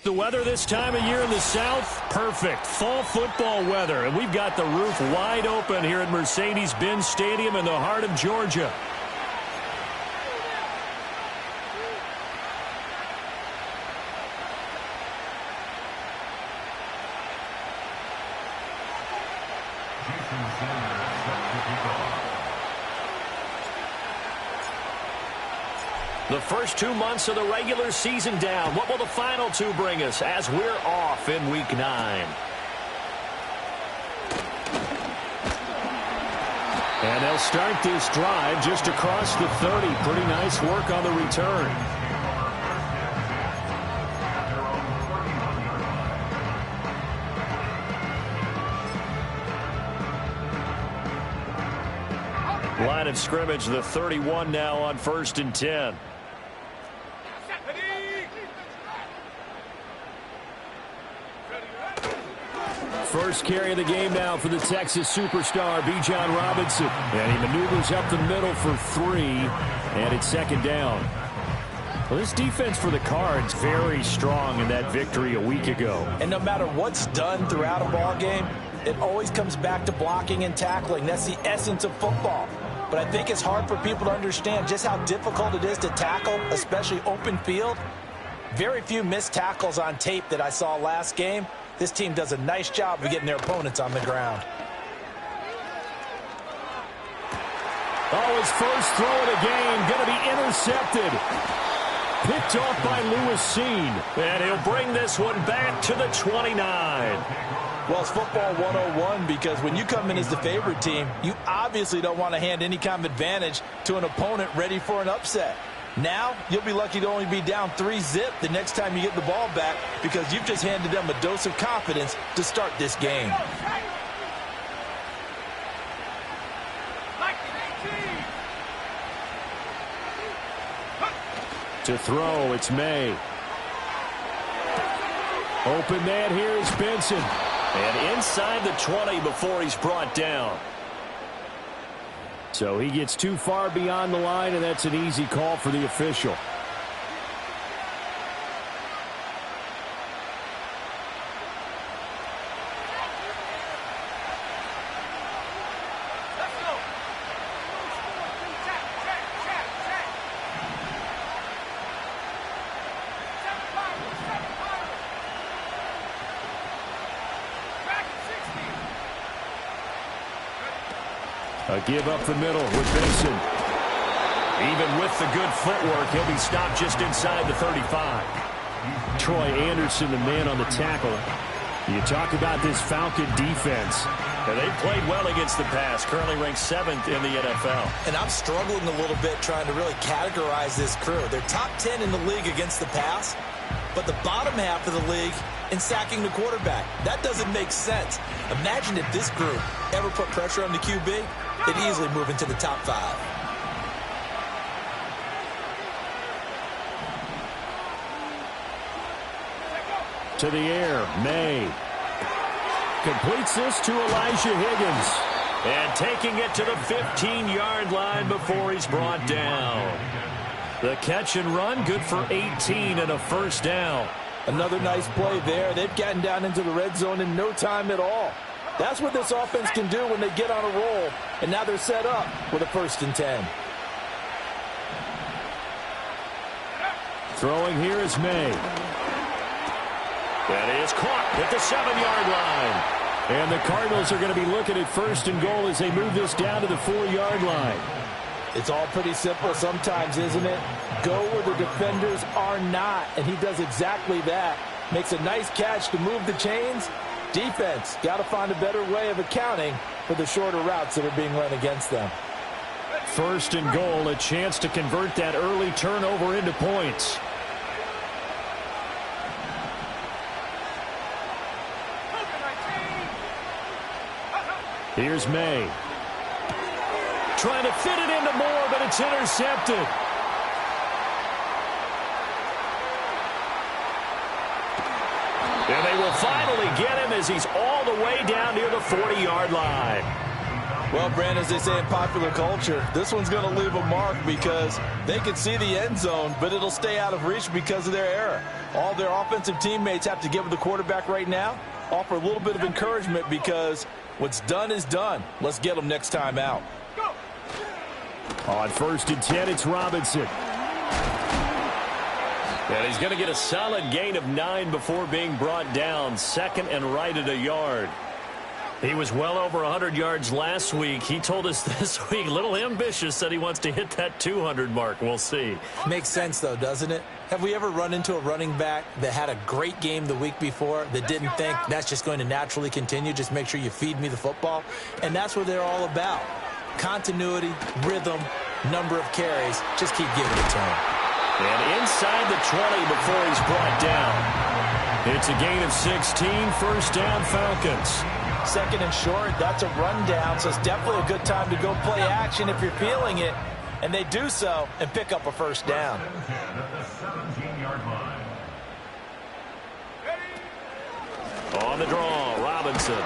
The weather this time of year in the South, perfect. Fall football weather, and we've got the roof wide open here at Mercedes-Benz Stadium in the heart of Georgia. The first 2 months of the regular season down. What will the final two bring us as we're off in Week 9? And they'll start this drive just across the 30. Pretty nice work on the return. Line of scrimmage, the 31 now on 1st and 10. First carry of the game now for the Texas superstar, Bijan Robinson. And he maneuvers up the middle for 3, and it's 2nd down. Well, this defense for the Cards very strong in that victory a week ago. And no matter what's done throughout a ball game, it always comes back to blocking and tackling. That's the essence of football. But I think it's hard for people to understand just how difficult it is to tackle, especially open field. Very few missed tackles on tape that I saw last game. This team does a nice job of getting their opponents on the ground. Oh, his first throw of the game going to be intercepted. Picked off by Lewis Seen. And he'll bring this one back to the 29. Well, it's football 101 because when you come in as the favorite team, you obviously don't want to hand any kind of advantage to an opponent ready for an upset. Now, you'll be lucky to only be down 3-zip the next time you get the ball back because you've just handed them a dose of confidence to start this game. To throw, it's May. Open man here is Benson. And inside the 20 before he's brought down. So he gets too far beyond the line, and that's an easy call for the official. A give up the middle with Benson. Even with the good footwork, he'll be stopped just inside the 35. Troy Anderson, the man on the tackle. You talk about this Falcon defense. And they've played well against the pass, currently ranked 7th in the NFL. And I'm struggling a little bit trying to really categorize this crew. They're top 10 in the league against the pass, but the bottom half of the league in sacking the quarterback. That doesn't make sense. Imagine if this group ever put pressure on the QB, they'd easily move into the top 5. To the air, May. Completes this to Elijah Higgins. And taking it to the 15-yard line before he's brought down. The catch and run, good for 18 and a first down. Another nice play there. They've gotten down into the red zone in no time at all. That's what this offense can do when they get on a roll. And now they're set up with a 1st and 10. Throwing here is May. That is caught at the 7-yard line. And the Cardinals are going to be looking at 1st and goal as they move this down to the 4-yard line. It's all pretty simple sometimes, isn't it? Go where the defenders are not, and he does exactly that. Makes a nice catch to move the chains. Defense got to find a better way of accounting for the shorter routes that are being run against them. 1st and goal, a chance to convert that early turnover into points. Here's May. Trying to fit it into Moore, but it's intercepted. And they will finally get him as he's all the way down near the 40-yard line. Well, Brandon, as they say in popular culture, this one's going to leave a mark because they can see the end zone, but it'll stay out of reach because of their error. All their offensive teammates have to give the quarterback right now, offer a little bit of encouragement because what's done is done. Let's get them next time out. On 1st and 10, it's Robinson. And he's going to get a solid gain of 9 before being brought down. 2nd and right at a yard. He was well over 100 yards last week. He told us this week, a little ambitious, said he wants to hit that 200 mark. We'll see. Makes sense, though, doesn't it? Have we ever run into a running back that had a great game the week before that didn't think that's just going to naturally continue? Just make sure you feed me the football. And that's what they're all about. Continuity, rhythm, number of carries. Just keep giving it to him. And inside the 20 before he's brought down. It's a gain of 16, 1st down Falcons. 2nd and short, that's a rundown, so it's definitely a good time to go play action if you're feeling it. And they do so and pick up a 1st down. On the draw, Robinson.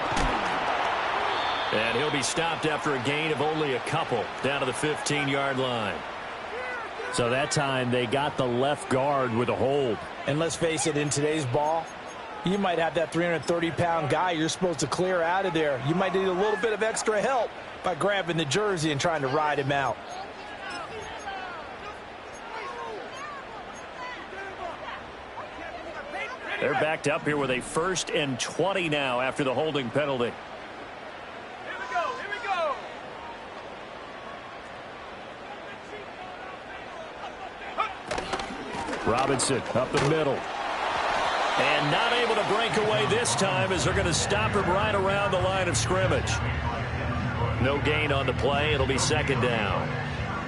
And he'll be stopped after a gain of only a couple down to the 15-yard line. So that time they got the left guard with a hold. And let's face it, in today's ball, you might have that 330-pound guy you're supposed to clear out of there. You might need a little bit of extra help by grabbing the jersey and trying to ride him out. They're backed up here with a 1st and 20 now after the holding penalty. Here we go. Robinson up the middle. And not able to break away this time as they're going to stop him right around the line of scrimmage. No gain on the play. It'll be 2nd down.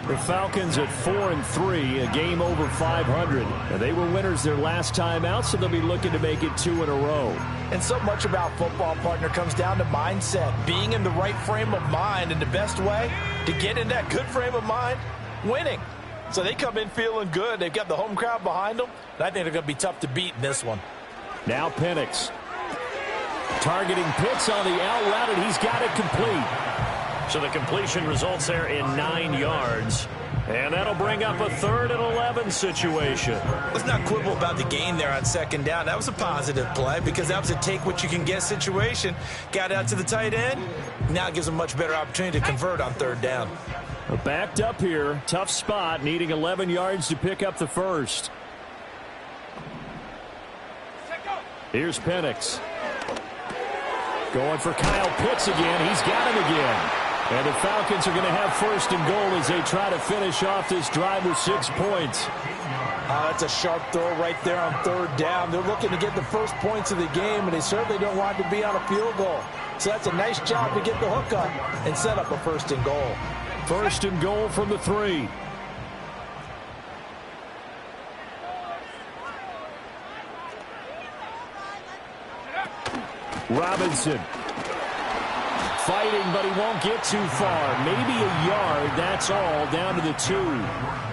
The Falcons at 4-3, a game over 500. And they were winners their last time out, so they'll be looking to make it 2 in a row. And so much about football, partner, comes down to mindset. Being in the right frame of mind, and the best way to get in that good frame of mind, winning. So they come in feeling good. They've got the home crowd behind them. And I think they're going to be tough to beat in this one. Now Penix. Targeting Pitts on the out route, and he's got it complete. So the completion results there in 9 yards. And that'll bring up a 3rd and 11 situation. Let's not quibble about the gain there on 2nd down. That was a positive play because that was a take-what-you-can-get situation. Got out to the tight end. Now it gives them a much better opportunity to convert on 3rd down. Backed up here. Tough spot. Needing 11 yards to pick up the 1st. Here's Penix. Going for Kyle Pitts again. He's got him again. And the Falcons are going to have 1st and goal as they try to finish off this drive with 6 points. That's a sharp throw right there on 3rd down. They're looking to get the first points of the game, and they certainly don't want to be on a field goal. So that's a nice job to get the hook up and set up a 1st and goal. 1st and goal from the 3. Robinson. Fighting, but he won't get too far. Maybe a yard, that's all, down to the 2.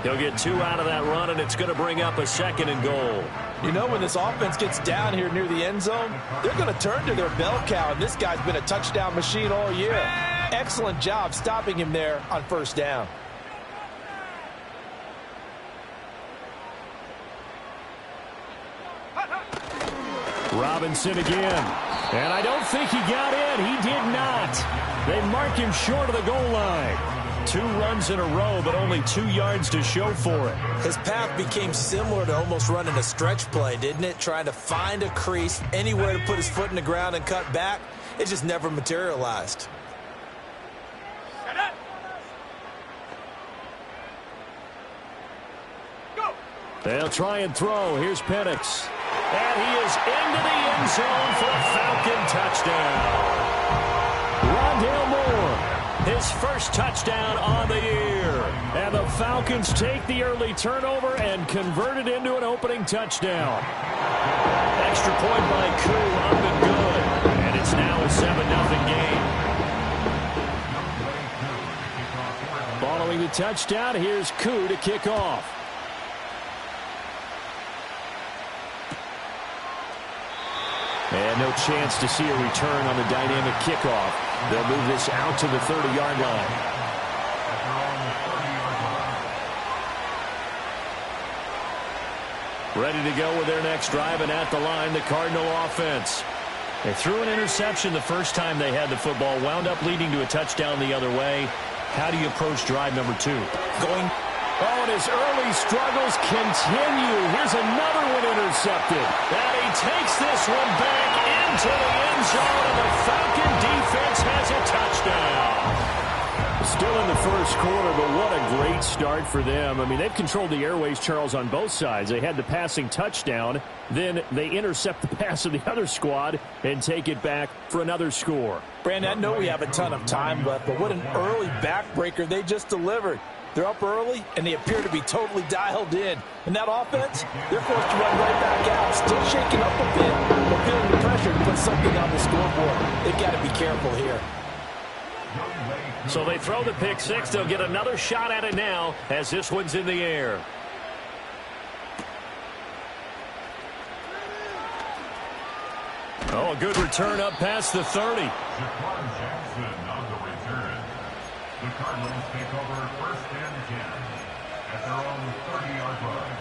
He'll get 2 out of that run, and it's going to bring up a 2nd and goal. You know, when this offense gets down here near the end zone, they're going to turn to their bell cow, and this guy's been a touchdown machine all year. Excellent job stopping him there on 1st down. Robinson again. And I don't think he got in. He did not. They mark him short of the goal line. 2 runs in a row, but only 2 yards to show for it. His path became similar to almost running a stretch play, didn't it? Trying to find a crease, anywhere to put his foot in the ground and cut back. It just never materialized. They'll try and throw. Here's Penix. And he is into the end zone for a Falcon touchdown. Rondale Moore, his first touchdown on the year. And the Falcons take the early turnover and convert it into an opening touchdown. Extra point by Koo, up and good. And it's now a 7-0 game. Following the touchdown, here's Koo to kick off. And no chance to see a return on the dynamic kickoff. They'll move this out to the 30-yard line. Ready to go with their next drive, and at the line, the Cardinal offense. They threw an interception the first time they had the football, wound up leading to a touchdown the other way. How do you approach drive number 2? Oh, and his early struggles continue. Here's another one intercepted. And he takes this one back into the end zone, and the Falcon defense has a touchdown. Still in the first quarter, but what a great start for them. I mean, they've controlled the airways, Charles, on both sides. They had the passing touchdown. Then they intercept the pass of the other squad and take it back for another score. Brandon, I know we have a ton of time left, but what an early backbreaker they just delivered. They're up early, and they appear to be totally dialed in. And that offense, they're forced to run right back out, still shaking up a bit, but feeling the pressure to put something on the scoreboard. They've got to be careful here. So they throw the pick six. They'll get another shot at it now as this one's in the air. Oh, a good return up past the 30. The Cardinals take over first and 10 at their own 30-yard line.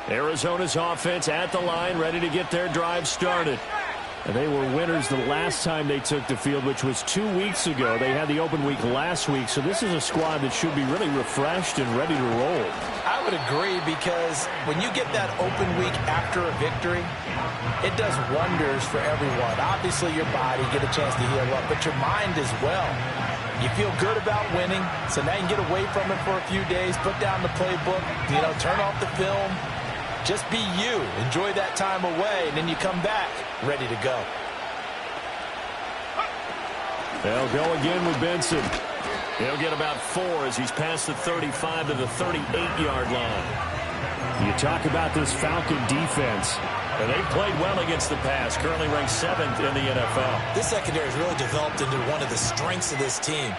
Arizona's offense at the line, ready to get their drive started. And they were winners the last time they took the field, which was 2 weeks ago. They had the open week last week, so this is a squad that should be really refreshed and ready to roll. I would agree, because when you get that open week after a victory, it does wonders for everyone. Obviously, your body, get a chance to heal up, but your mind as well. You feel good about winning, so now you can get away from it for a few days, put down the playbook, turn off the film. Just be you. Enjoy that time away, and then you come back ready to go. They'll go again with Benson. He'll get about 4 as he's past the 35 to the 38-yard line. You talk about this Falcon defense. And they've played well against the pass, currently ranked 7th in the NFL. This secondary has really developed into one of the strengths of this team.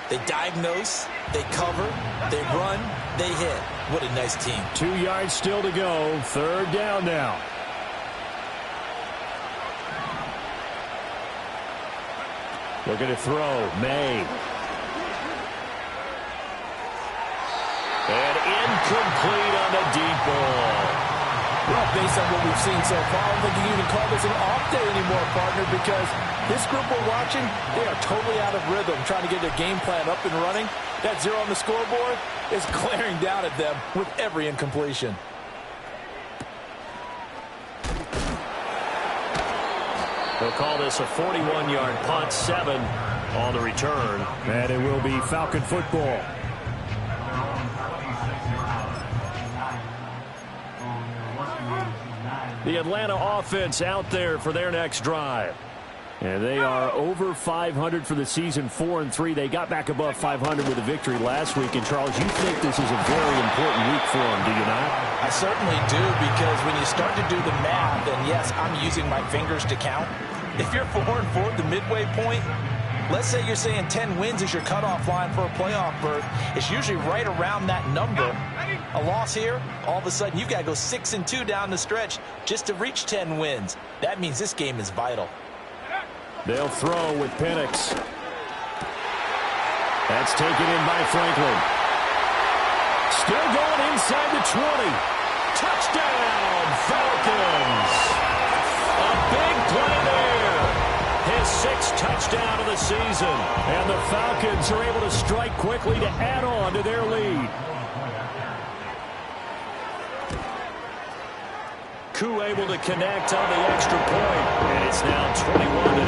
They diagnose, they cover, they run, they hit. What a nice team. 2 yards still to go. Third down now. Looking to throw. May. And incomplete on the deep ball. Well, based on what we've seen so far, I don't think you can even call this an off day anymore, partner, because this group we're watching, they are totally out of rhythm, trying to get their game plan up and running. That 0 on the scoreboard is glaring down at them with every incompletion. They'll call this a 41-yard punt, 7 on the return. And it will be Falcon football. The Atlanta offense out there for their next drive. And they are over 500 for the season, 4-3. They got back above 500 with a victory last week. And, Charles, you think this is a very important week for them, do you not? I certainly do, because when you start to do the math, and yes, I'm using my fingers to count. If you're 4-4 at the midway point, let's say you're saying 10 wins is your cutoff line for a playoff berth. It's usually right around that number. A loss here, all of a sudden you've got to go 6-2 down the stretch just to reach 10 wins. That means this game is vital. They'll throw with Penix. That's taken in by Franklin. Still going inside the 20. Touchdown, Falcons. A big play there. His 6th touchdown of the season. And the Falcons are able to strike quickly to add on to their lead. Koo able to connect on the extra point, and it's now 21-0.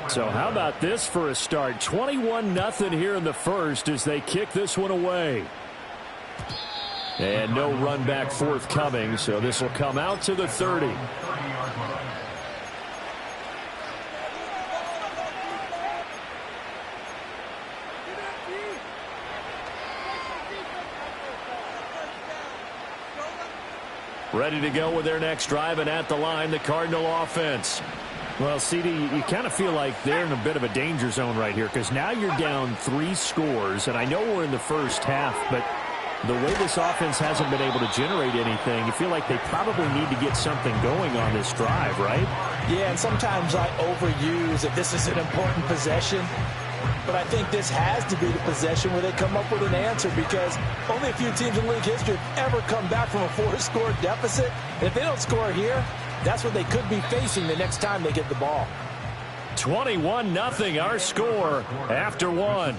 So how about this for a start? 21-0 here in the first as they kick this one away. And no run back forthcoming, so this will come out to the 30. Ready to go with their next drive, and at the line, the Cardinal offense. Well, CD, you kind of feel like they're in a bit of a danger zone right here because now you're down 3 scores, and I know we're in the first half, but the way this offense hasn't been able to generate anything, you feel like they probably need to get something going on this drive, right? Yeah, and sometimes I overuse that this is an important possession, but I think this has to be the possession where they come up with an answer because only a few teams in league history have ever come back from a 4-score deficit. And if they don't score here, that's what they could be facing the next time they get the ball. 21-0 our score after 1.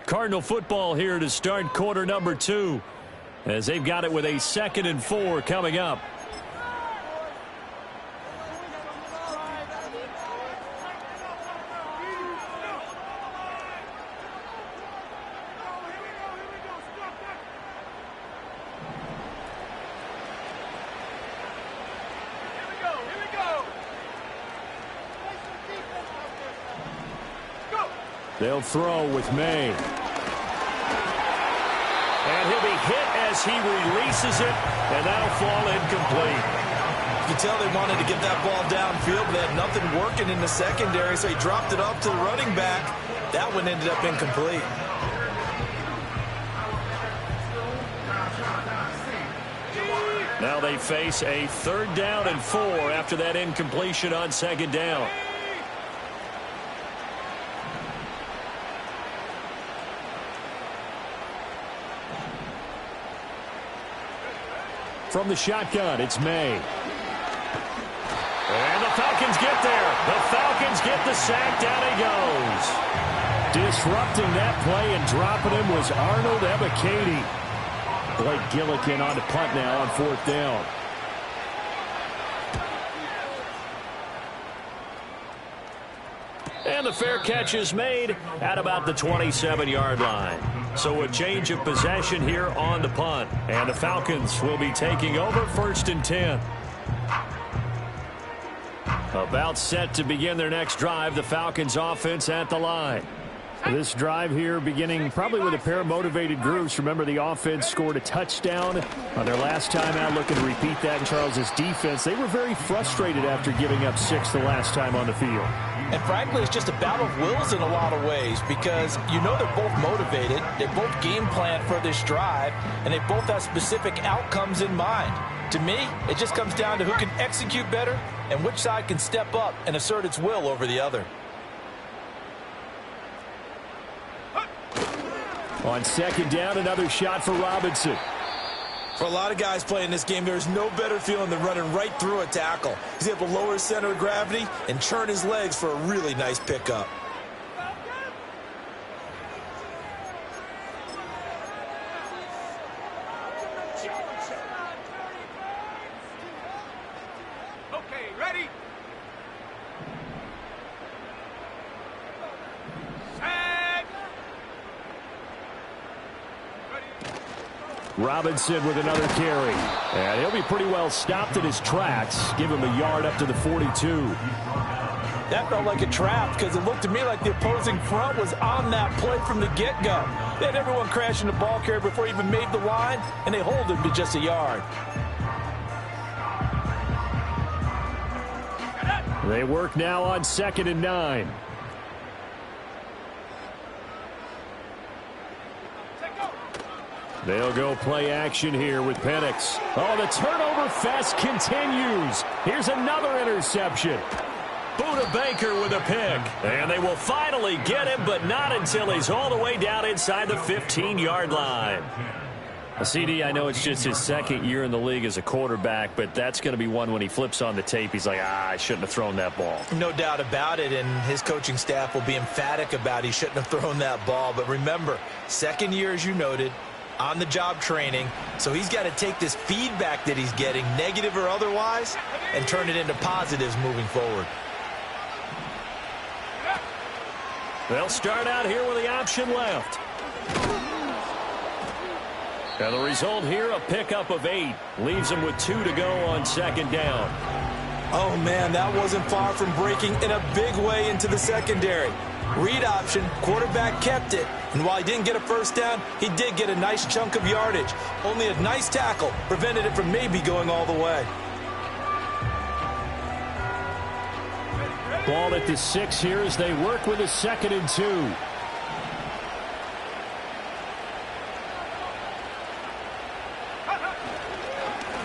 Cardinal football here to start quarter number 2 as they've got it with a 2nd and 4 coming up. They'll throw with May. And he'll be hit as he releases it, and that'll fall incomplete. You can tell they wanted to get that ball downfield, but they had nothing working in the secondary, so he dropped it off to the running back. That one ended up incomplete. Now they face a 3rd down and 4 after that incompletion on 2nd down. From the shotgun, it's May. And the Falcons get there. The Falcons get the sack. Down he goes. Disrupting that play and dropping him was Arnold Ebiketie. Blake Gillikin on the punt now on 4th down. And the fair catch is made at about the 27-yard line. So a change of possession here on the punt. And the Falcons will be taking over 1st and 10. About set to begin their next drive, the Falcons offense at the line. This drive here beginning probably with a pair of motivated groups. Remember, the offense scored a touchdown on their last time out, looking to repeat that in Charles's defense. They were very frustrated after giving up 6 the last time on the field. And frankly, it's just a battle of wills in a lot of ways because you know they're both motivated, they both game plan for this drive, and they both have specific outcomes in mind. To me, it just comes down to who can execute better and which side can step up and assert its will over the other. On 2nd down, another shot for Robinson. For a lot of guys playing this game, there's no better feeling than running right through a tackle. He's able to lower his center of gravity and churn his legs for a really nice pickup. Okay, ready? Robinson with another carry. And he'll be pretty well stopped in his tracks. Give him a yard up to the 42. That felt like a trap because it looked to me like the opposing front was on that play from the get-go. They had everyone crashing the ball carrier before he even made the line, and they hold him to just a yard. They work now on 2nd and 9. They'll go play action here with Penix. Oh, the turnover fest continues. Here's another interception. Buda Baker with a pick. And they will finally get him, but not until he's all the way down inside the 15-yard line. CD, I know it's just his 2nd year in the league as a quarterback, but that's going to be one when he flips on the tape. He's like, I shouldn't have thrown that ball. No doubt about it, and his coaching staff will be emphatic about he shouldn't have thrown that ball. But remember, 2nd year, as you noted, on-the-job training, so he's got to take this feedback that he's getting, negative or otherwise, and turn it into positives moving forward. They'll start out here with the option left. And the result here, a pickup of 8. Leaves them with 2 to go on 2nd down. Oh, man, that wasn't far from breaking in a big way into the secondary. Read option, quarterback kept it. And while he didn't get a first down, he did get a nice chunk of yardage. Only a nice tackle prevented it from maybe going all the way. Ball at the 6 here as they work with a 2nd and 2.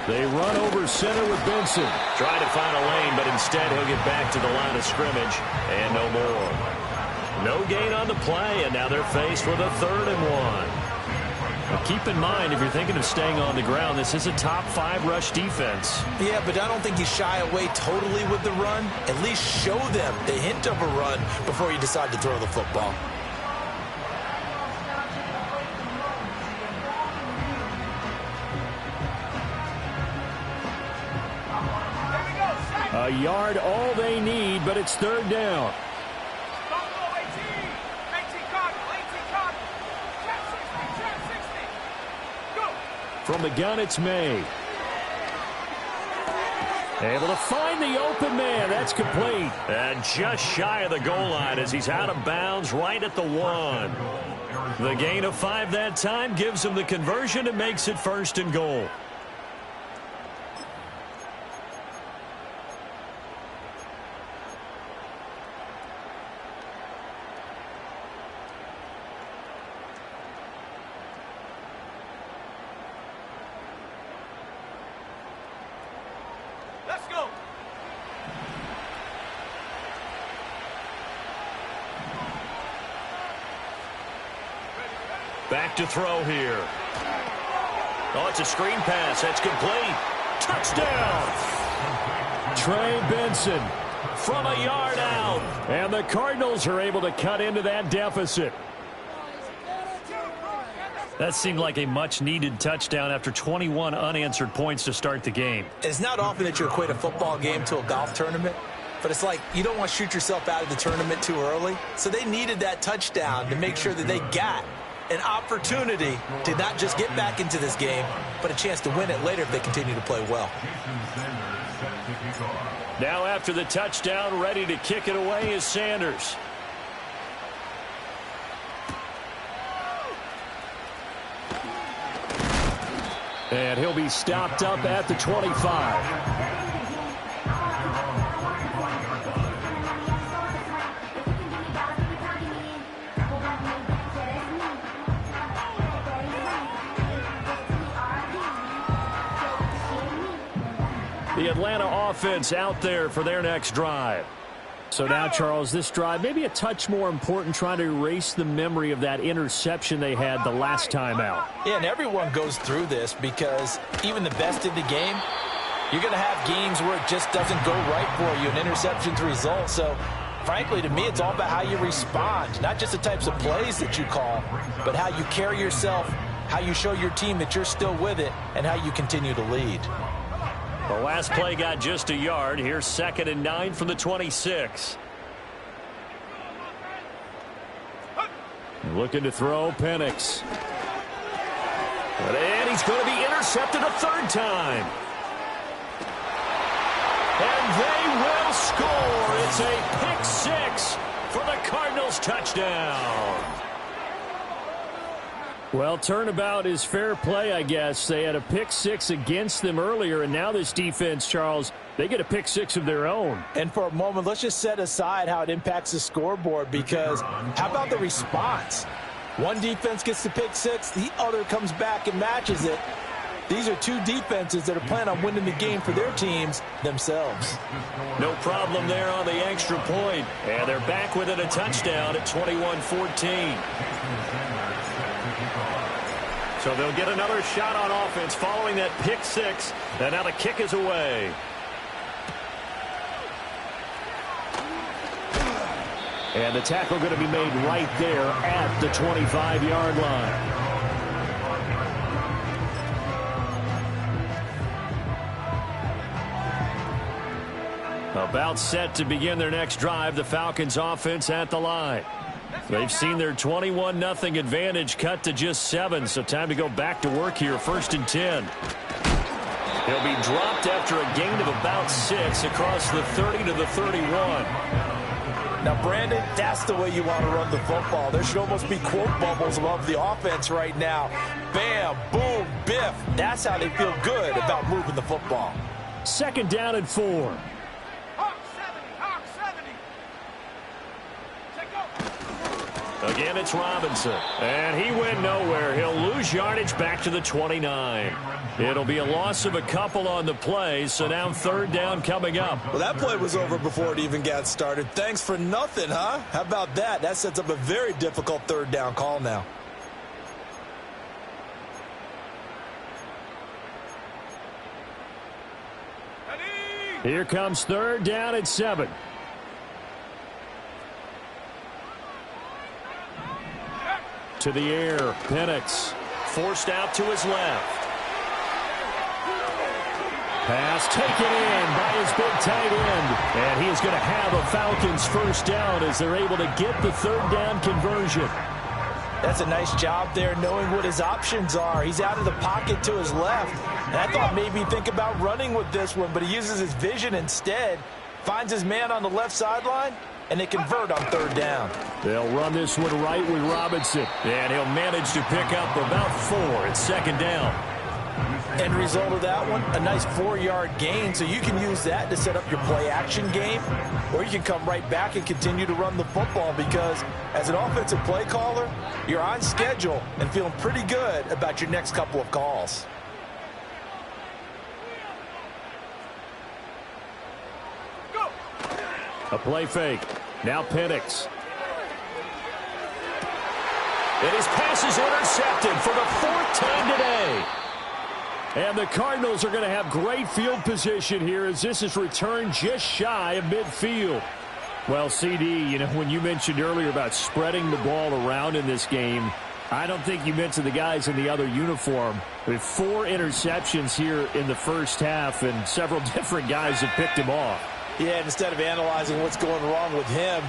They run over center with Benson. Trying to find a lane, but instead he'll get back to the line of scrimmage and no more. No gain on the play, and now they're faced with a 3rd and 1. Well, keep in mind, if you're thinking of staying on the ground, this is a top 5 rush defense. Yeah, but I don't think you shy away totally with the run. At least show them the hint of a run before you decide to throw the football. A yard all they need, but it's 3rd down. From the gun, it's May. Able to find the open man. That's complete. And just shy of the goal line as he's out of bounds right at the 1. The gain of 5 that time gives him the conversion and makes it 1st and goal. Back to throw here. Oh, it's a screen pass. That's complete. Touchdown! Trey Benson from a yard out. And the Cardinals are able to cut into that deficit. That seemed like a much-needed touchdown after 21 unanswered points to start the game. It's not often that you equate a football game to a golf tournament, but it's like you don't want to shoot yourself out of the tournament too early. So they needed that touchdown to make sure that they got an opportunity to not just get back into this game, but a chance to win it later if they continue to play well. Now after the touchdown, ready to kick it away is Sanders. And he'll be stopped up at the 25. The Atlanta offense out there for their next drive. So now, Charles, this drive maybe a touch more important, trying to erase the memory of that interception they had the last time out. Yeah, and everyone goes through this because even the best in the game, you're going to have games where it just doesn't go right for you, an interception's the result. So, frankly, to me, it's all about how you respond, not just the types of plays that you call, but how you carry yourself, how you show your team that you're still with it, and how you continue to lead. The last play got just a yard. Here's 2nd and 9 from the 26. Looking to throw, Penix. And he's going to be intercepted a 3rd time. And they will score. It's a pick 6 for the Cardinals touchdown. Well, turnabout is fair play, I guess. They had a pick 6 against them earlier, and now this defense, Charles, they get a pick 6 of their own. And for a moment, let's just set aside how it impacts the scoreboard, because how about the response? One defense gets the pick 6, the other comes back and matches it. These are two defenses that are planning on winning the game for their teams themselves. No problem there on the extra point. And they're back within a touchdown at 21-14. So they'll get another shot on offense following that pick 6. And now the kick is away. And the tackle going to be made right there at the 25-yard line. About set to begin their next drive, the Falcons offense at the line. They've seen their 21-0 advantage cut to just 7, so time to go back to work here, 1st and 10. He'll be dropped after a gain of about 6 across the 30 to the 31. Now, Brandon, that's the way you want to run the football. There should almost be quote bubbles above the offense right now. Bam, boom, biff. That's how they feel good about moving the football. 2nd down and 4. Hawk 70. Take go. Again, it's Robinson. And he went nowhere. He'll lose yardage back to the 29. It'll be a loss of a couple on the play, so now 3rd down coming up. Well, that play was over before it even got started. Thanks for nothing, huh? How about that? That sets up a very difficult 3rd down call now. Ready. Here comes 3rd down and 7. To the air, Penix. Forced out to his left. Pass taken in by his big tight end. And he is going to have a Falcons 1st down as they're able to get the 3rd down conversion. That's a nice job there knowing what his options are. He's out of the pocket to his left. And I thought maybe he'd think about running with this one, but he uses his vision instead. Finds his man on the left sideline, and they convert on 3rd down. They'll run this one right with Robinson. And he'll manage to pick up about 4 at 2nd down. End result of that one, a nice 4-yard gain, so you can use that to set up your play-action game, or you can come right back and continue to run the football because as an offensive play caller, you're on schedule and feeling pretty good about your next couple of calls. Go. A play fake. Now Penix. And his pass is intercepted for the 4th time today. And the Cardinals are going to have great field position here as this is returned just shy of midfield. Well, CD, you know, when you mentioned earlier about spreading the ball around in this game, I don't think you mentioned the guys in the other uniform. With 4 interceptions here in the first half, and several different guys have picked him off. Yeah, instead of analyzing what's going wrong with him,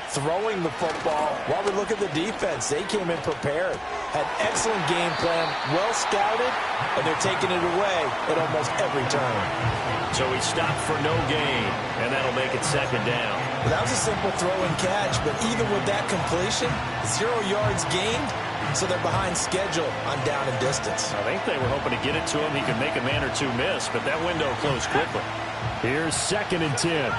throwing the football, while we look at the defense, they came in prepared. Had excellent game plan, well scouted, and they're taking it away at almost every turn. So he stopped for no gain, and that'll make it 2nd down. Well, that was a simple throw and catch, but even with that completion, 0 yards gained, so they're behind schedule on down and distance. I think they were hoping to get it to him. He could make a man or two miss, but that window closed quickly. Here's 2nd and 10.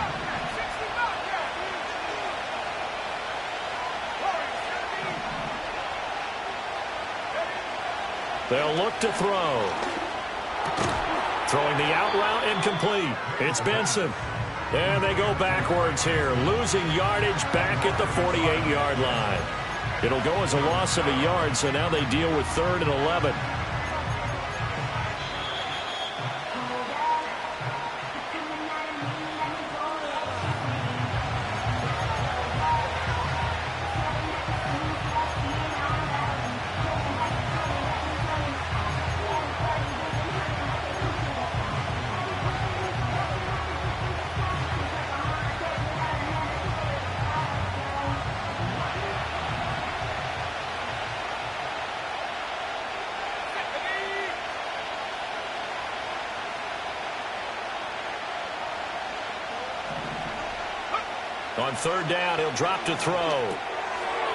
They'll look to throw. Throwing the out route incomplete. It's Benson. And they go backwards here, losing yardage back at the 48-yard line. It'll go as a loss of a yard, so now they deal with 3rd and 11. On 3rd down, he'll drop to throw.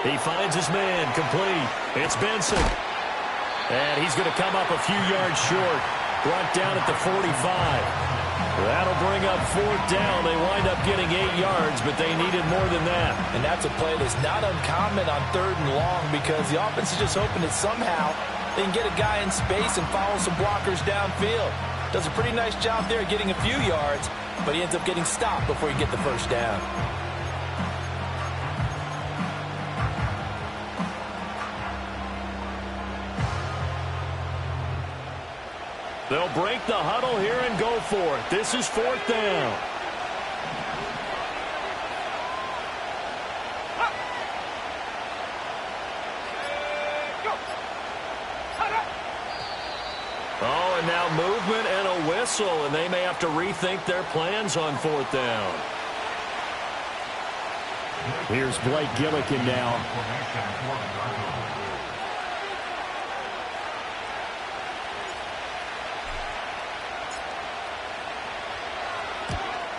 He finds his man, complete. It's Benson. And he's going to come up a few yards short. Brought down at the 45. That'll bring up 4th down. They wind up getting 8 yards, but they needed more than that. And that's a play that's not uncommon on 3rd and long because the offense is just hoping that somehow they can get a guy in space and follow some blockers downfield. Does a pretty nice job there getting a few yards, but he ends up getting stopped before he gets the 1st down. They'll break the huddle here and go for it. This is 4th down. Oh, and now movement and a whistle, and they may have to rethink their plans on 4th down. Here's Blake Gillikin now.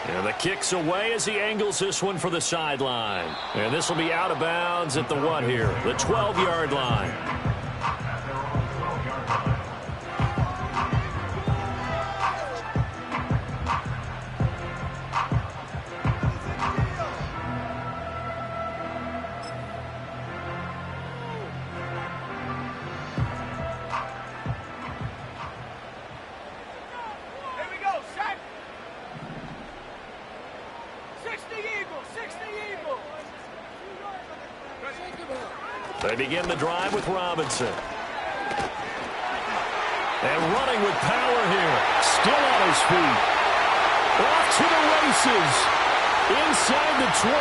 And the kick's away as he angles this one for the sideline. And this will be out of bounds at the what here? The 12-yard line. They begin the drive with Robinson. And running with power here. Still on his feet. Off to the races. Inside the 20.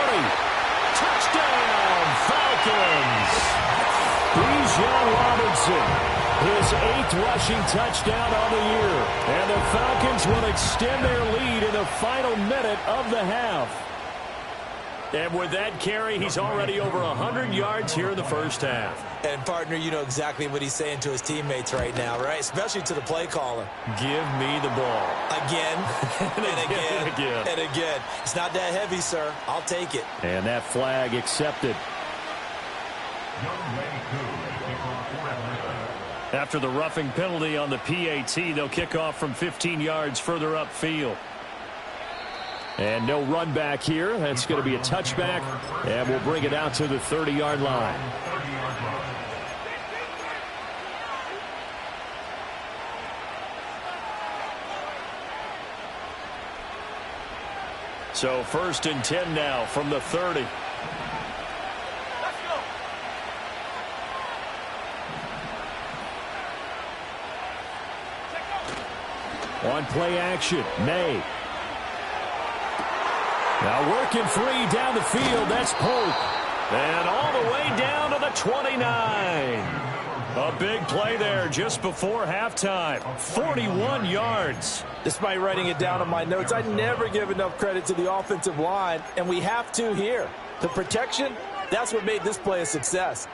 Touchdown, Falcons. Bijan Robinson. His 8th rushing touchdown on the year. And the Falcons will extend their lead in the final minute of the half. And with that carry, he's already over 100 yards here in the first half. And, partner, you know exactly what he's saying to his teammates right now, right? Especially to the play caller. Give me the ball. Again, and again, and again. and again. It's not that heavy, sir. I'll take it. And that flag accepted. After the roughing penalty on the PAT, they'll kick off from 15 yards further upfield. And no run back here. That's going to be a touchback. And we'll bring it out to the 30-yard line. So 1st and 10 now from the 30. On play action, May. Now working free down the field. That's Polk. And all the way down to the 29. A big play there just before halftime. 41 yards. Despite writing it down on my notes, I never give enough credit to the offensive line, and we have to here. The protection, that's what made this play a success.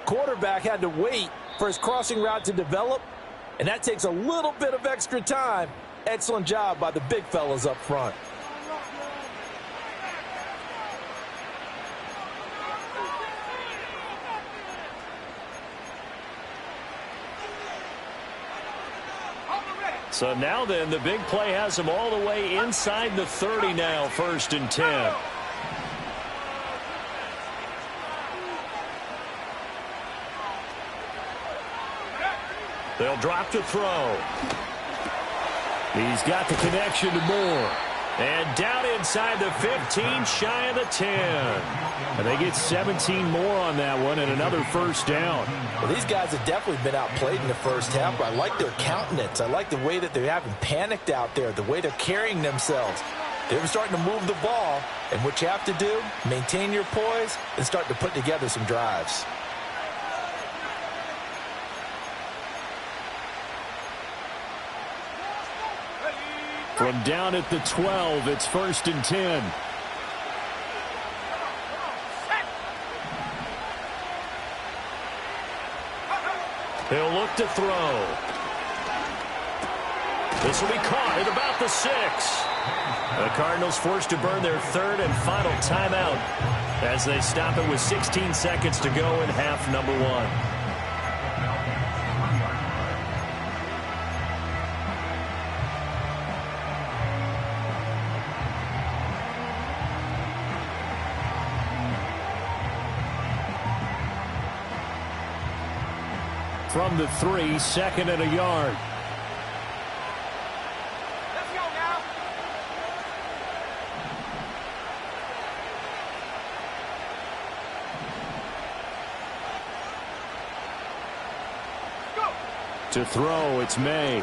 Quarterback had to wait for his crossing route to develop, and that takes a little bit of extra time. Excellent job by the big fellas up front. So now then, the big play has them all the way inside the 30 now, 1st and 10. They'll drop to throw. He's got the connection to Moore. And down inside the 15, shy of the 10. And they get 17 more on that one and another 1st down. Well, these guys have definitely been outplayed in the first half, but I like their countenance. I like the way that they haven't panicked out there, the way they're carrying themselves. They're starting to move the ball, and what you have to do, maintain your poise and start to put together some drives. From down at the 12, it's 1st and 10. He'll look to throw. This will be caught at about the 6. The Cardinals forced to burn their 3rd and final timeout as they stop it with 16 seconds to go in half number 1. From the 3, 2nd and a yard. Let's go now. Go. To throw, it's May.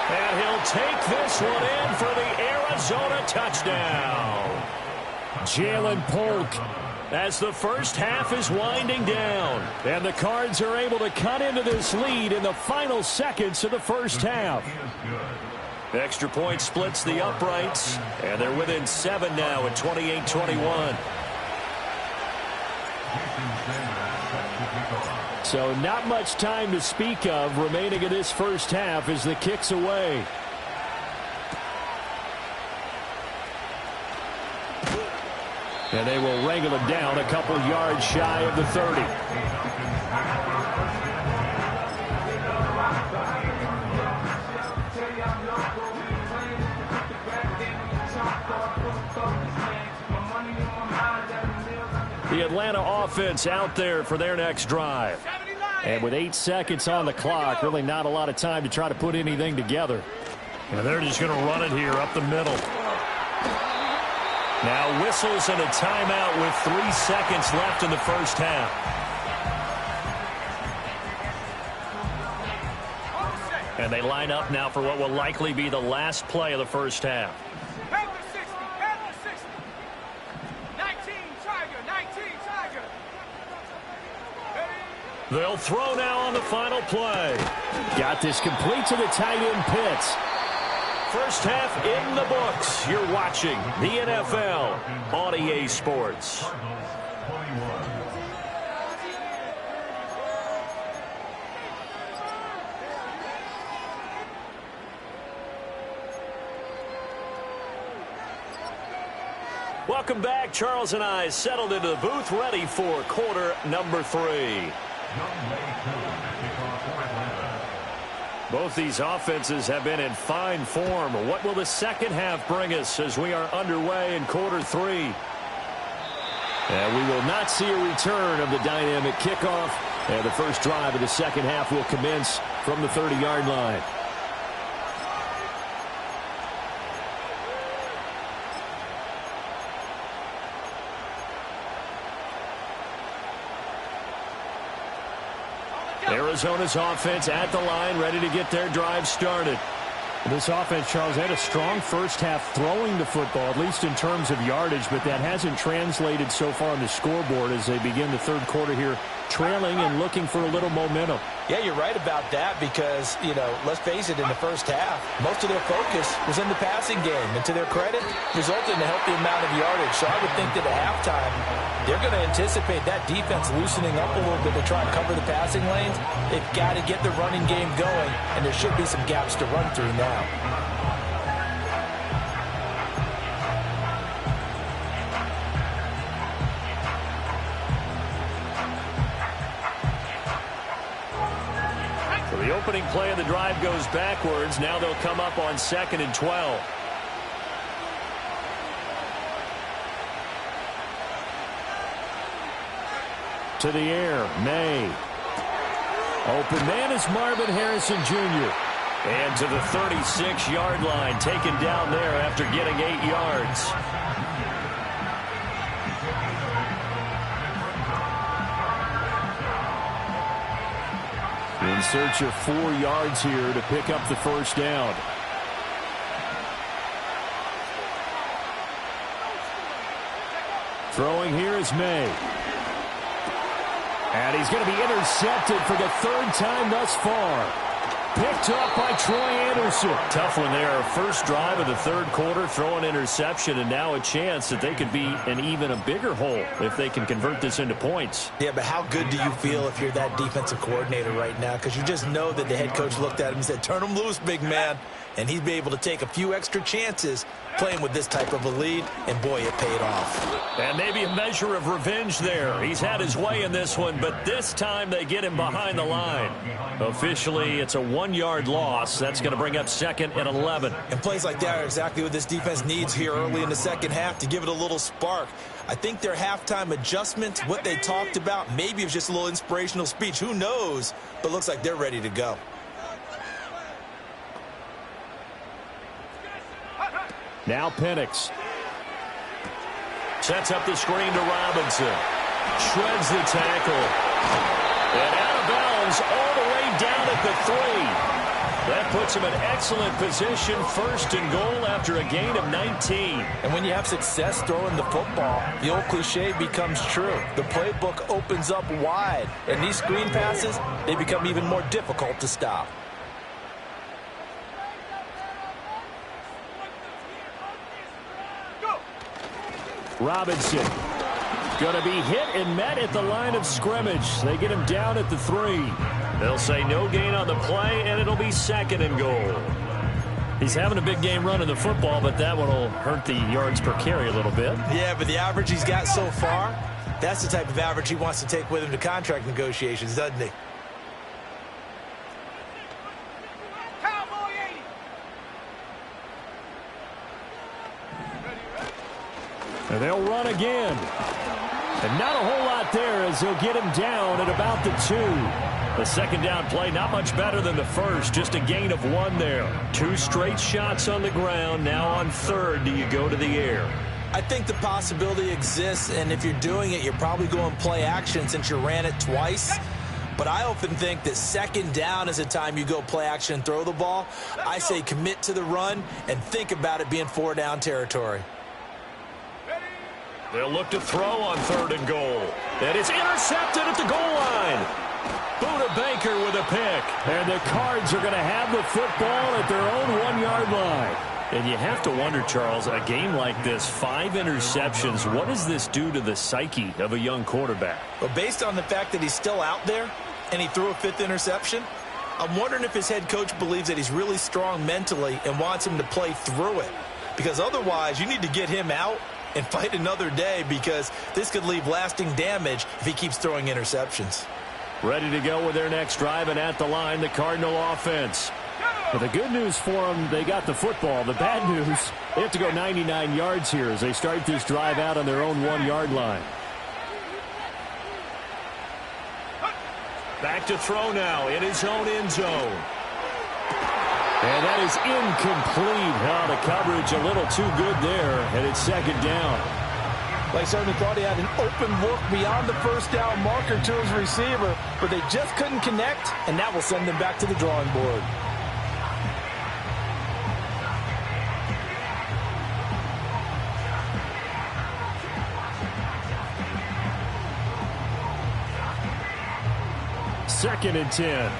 And he'll take this one in for the Arizona touchdown. Jalen Polk. As the first half is winding down. And the Cards are able to cut into this lead in the final seconds of the first half. Extra point splits the uprights. And they're within 7 now at 28-21. So not much time to speak of remaining in this first half as the kick's away. And they will wrangle him down a couple yards shy of the 30. The Atlanta offense out there for their next drive. And with 8 seconds on the clock, really not a lot of time to try to put anything together. And they're just going to run it here up the middle. Now whistles and a timeout with 3 seconds left in the first half. And they line up now for what will likely be the last play of the first half. They'll throw now on the final play. Got this complete to the tight end Pitts. First half in the books. You're watching the NFL on EA Sports. Welcome back. Charles and I settled into the booth, ready for quarter number 3. Both these offenses have been in fine form. What will the second half bring us as we are underway in quarter 3? And we will not see a return of the dynamic kickoff. And the first drive of the second half will commence from the 30-yard line. Arizona's offense at the line, ready to get their drive started. This offense, Charles, had a strong first half throwing the football, at least in terms of yardage, but that hasn't translated so far on the scoreboard as they begin the third quarter here, trailing and looking for a little momentum. Yeah, you're right about that because, let's face it, in the first half, most of their focus was in the passing game. And to their credit, resulted in a healthy amount of yardage. So I would think that at halftime, they're going to anticipate that defense loosening up a little bit to try and cover the passing lanes. They've got to get the running game going, and there should be some gaps to run through now. The opening play of the drive goes backwards. Now they'll come up on 2nd and 12. To the air, May. Open man is Marvin Harrison Jr. And to the 36-yard line, taken down there after getting 8 yards. In search of 4 yards here to pick up the first down. Throwing here is May. And he's going to be intercepted for the 3rd time thus far. Picked up by Troy Anderson. Tough one there. First drive of the 3rd quarter, throw an interception, and now a chance that they could be in even a bigger hole if they can convert this into points. Yeah, but how good do you feel if you're that defensive coordinator right now? Because you just know that the head coach looked at him and said, turn him loose, big man. And he'd be able to take a few extra chances playing with this type of a lead, and boy, it paid off. And maybe a measure of revenge there. He's had his way in this one, but this time they get him behind the line. Officially, it's a 1-yard loss. That's going to bring up 2nd and 11. And plays like that are exactly what this defense needs here early in the second half to give it a little spark. I think their halftime adjustments, what they talked about, maybe it was just a little inspirational speech. Who knows? But looks like they're ready to go. Now Penix. Sets up the screen to Robinson. Shreds the tackle. And out of bounds all the way down at the 3. That puts him in excellent position, 1st and goal after a gain of 19. And when you have success throwing the football, the old cliche becomes true. The playbook opens up wide. And these screen passes, they become even more difficult to stop. Robinson going to be hit and met at the line of scrimmage. They get him down at the 3. They'll say no gain on the play, and it'll be 2nd and goal. He's having a big game running the football, but that one will hurt the yards per carry a little bit. Yeah, but the average he's got so far, that's the type of average he wants to take with him to contract negotiations, doesn't he? Cowboy 80. And they'll run again. And not a whole lot there as they'll get him down at about the 2. The second down play, not much better than the first. Just a gain of 1 there. 2 straight shots on the ground. Now on third, do you go to the air? I think the possibility exists, and if you're doing it, you're probably going play action since you ran it twice. But I often think that second down is a time you go play action and throw the ball. I say commit to the run and think about it being 4 down territory. They'll look to throw on third and goal. And it's intercepted at the goal line. Buda Baker with a pick. And the Cards are going to have the football at their own 1-yard line. And you have to wonder, Charles, a game like this, 5 interceptions, what does this do to the psyche of a young quarterback? Well, based on the fact that he's still out there and he threw a 5th interception, I'm wondering if his head coach believes that he's really strong mentally and wants him to play through it. Because otherwise, you need to get him out and fight another day, because this could leave lasting damage if he keeps throwing interceptions. Ready to go with their next drive, and at the line, the Cardinal offense. Well, the good news for them, they got the football. The bad news, they have to go 99 yards here as they start this drive out on their own 1-yard line. Back to throw now in his own end zone. And that is incomplete. The coverage a little too good there, and it's second down. They certainly thought he had an open look beyond the first down marker to his receiver, but they just couldn't connect, and that will send them back to the drawing board. Second and 10.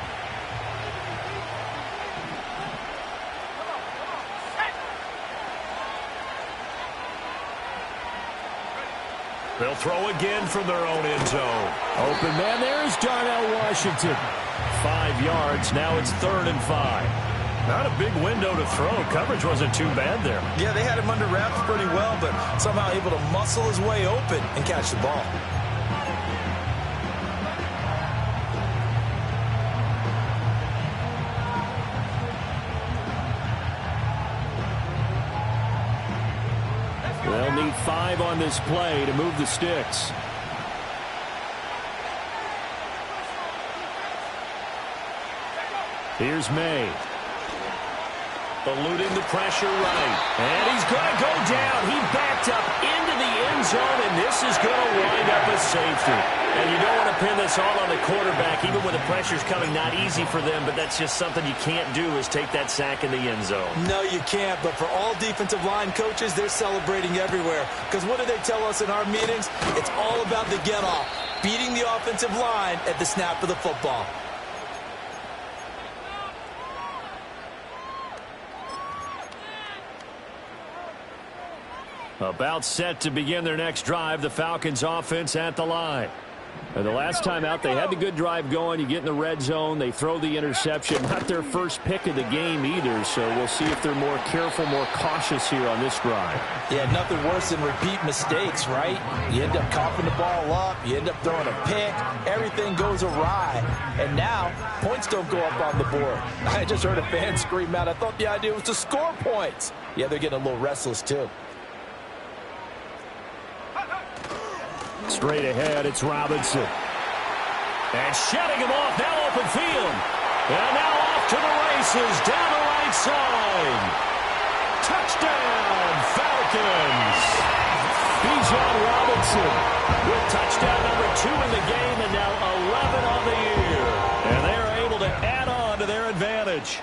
They'll throw again from their own end zone. Open man, there's Darnell Washington. 5 yards, now it's 3rd and 5. Not a big window to throw. Coverage wasn't too bad there. Yeah, they had him under wraps pretty well, but somehow able to muscle his way open and catch the ball. They'll need 5 on this play to move the sticks. Here's May. Eluding the pressure right. And he's going to go down. He backed up into the end zone, and this is going to wind up as safety. And you don't want to pin this all on the quarterback, even when the pressure's coming. Not easy for them, but that's just something you can't do, is take that sack in the end zone. No, you can't, but for all defensive line coaches, they're celebrating everywhere. Because what do they tell us in our meetings? It's all about the get-off, beating the offensive line at the snap of the football. About set to begin their next drive, the Falcons offense at the line. And the last time out, they had the good drive going. You get in the red zone, they throw the interception. Not their first pick of the game either, so we'll see if they're more careful, more cautious here on this drive. Yeah, nothing worse than repeat mistakes, right? You end up coughing the ball up, you end up throwing a pick, everything goes awry. And now, points don't go up on the board. I just heard a fan scream out, I thought the idea was to score points. Yeah, they're getting a little restless too. Straight ahead, it's Robinson. And shutting him off, now open field. And now off to the races, down the right side. Touchdown, Falcons. Bijan Robinson with touchdown number 2 in the game, and now 11 on the year. And they are able to add on to their advantage.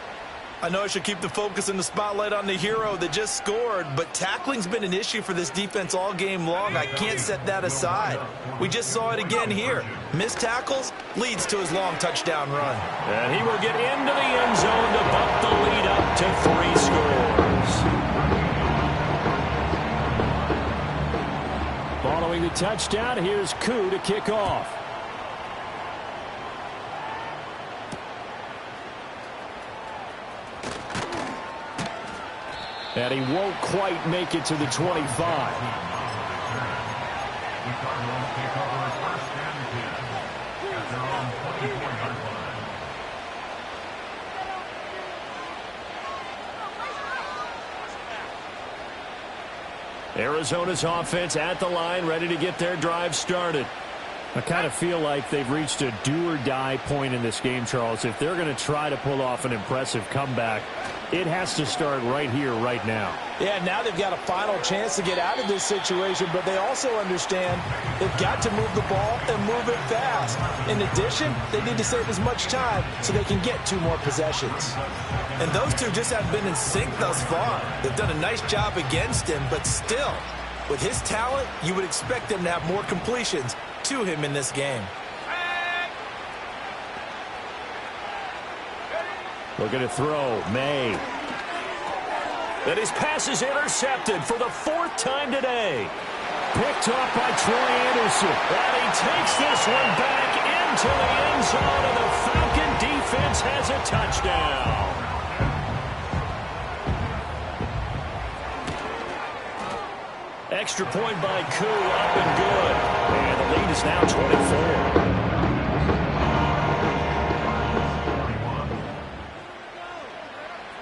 I know I should keep the focus and the spotlight on the hero that just scored, but tackling's been an issue for this defense all game long. I can't set that aside. We just saw it again here. Missed tackles leads to his long touchdown run. And he will get into the end zone to bump the lead up to 3 scores. Following the touchdown, here's Koo to kick off. And he won't quite make it to the 25. The Cardinals take over first and 10 at their own 24-yard line. Arizona's offense at the line, ready to get their drive started. I kind of feel like they've reached a do-or-die point in this game, Charles. If they're going to try to pull off an impressive comeback, it has to start right here, right now. Yeah, now they've got a final chance to get out of this situation, but they also understand they've got to move the ball and move it fast. In addition, they need to save as much time so they can get 2 more possessions. And those two just haven't been in sync thus far. They've done a nice job against him, but still, with his talent, you would expect them to have more completions to him in this game. Looking to throw, May. And his pass is intercepted for the 4th time today. Picked off by Troy Anderson. And he takes this one back into the end zone, and the Falcon defense has a touchdown. Extra point by Koo, up and good. And the lead is now 24.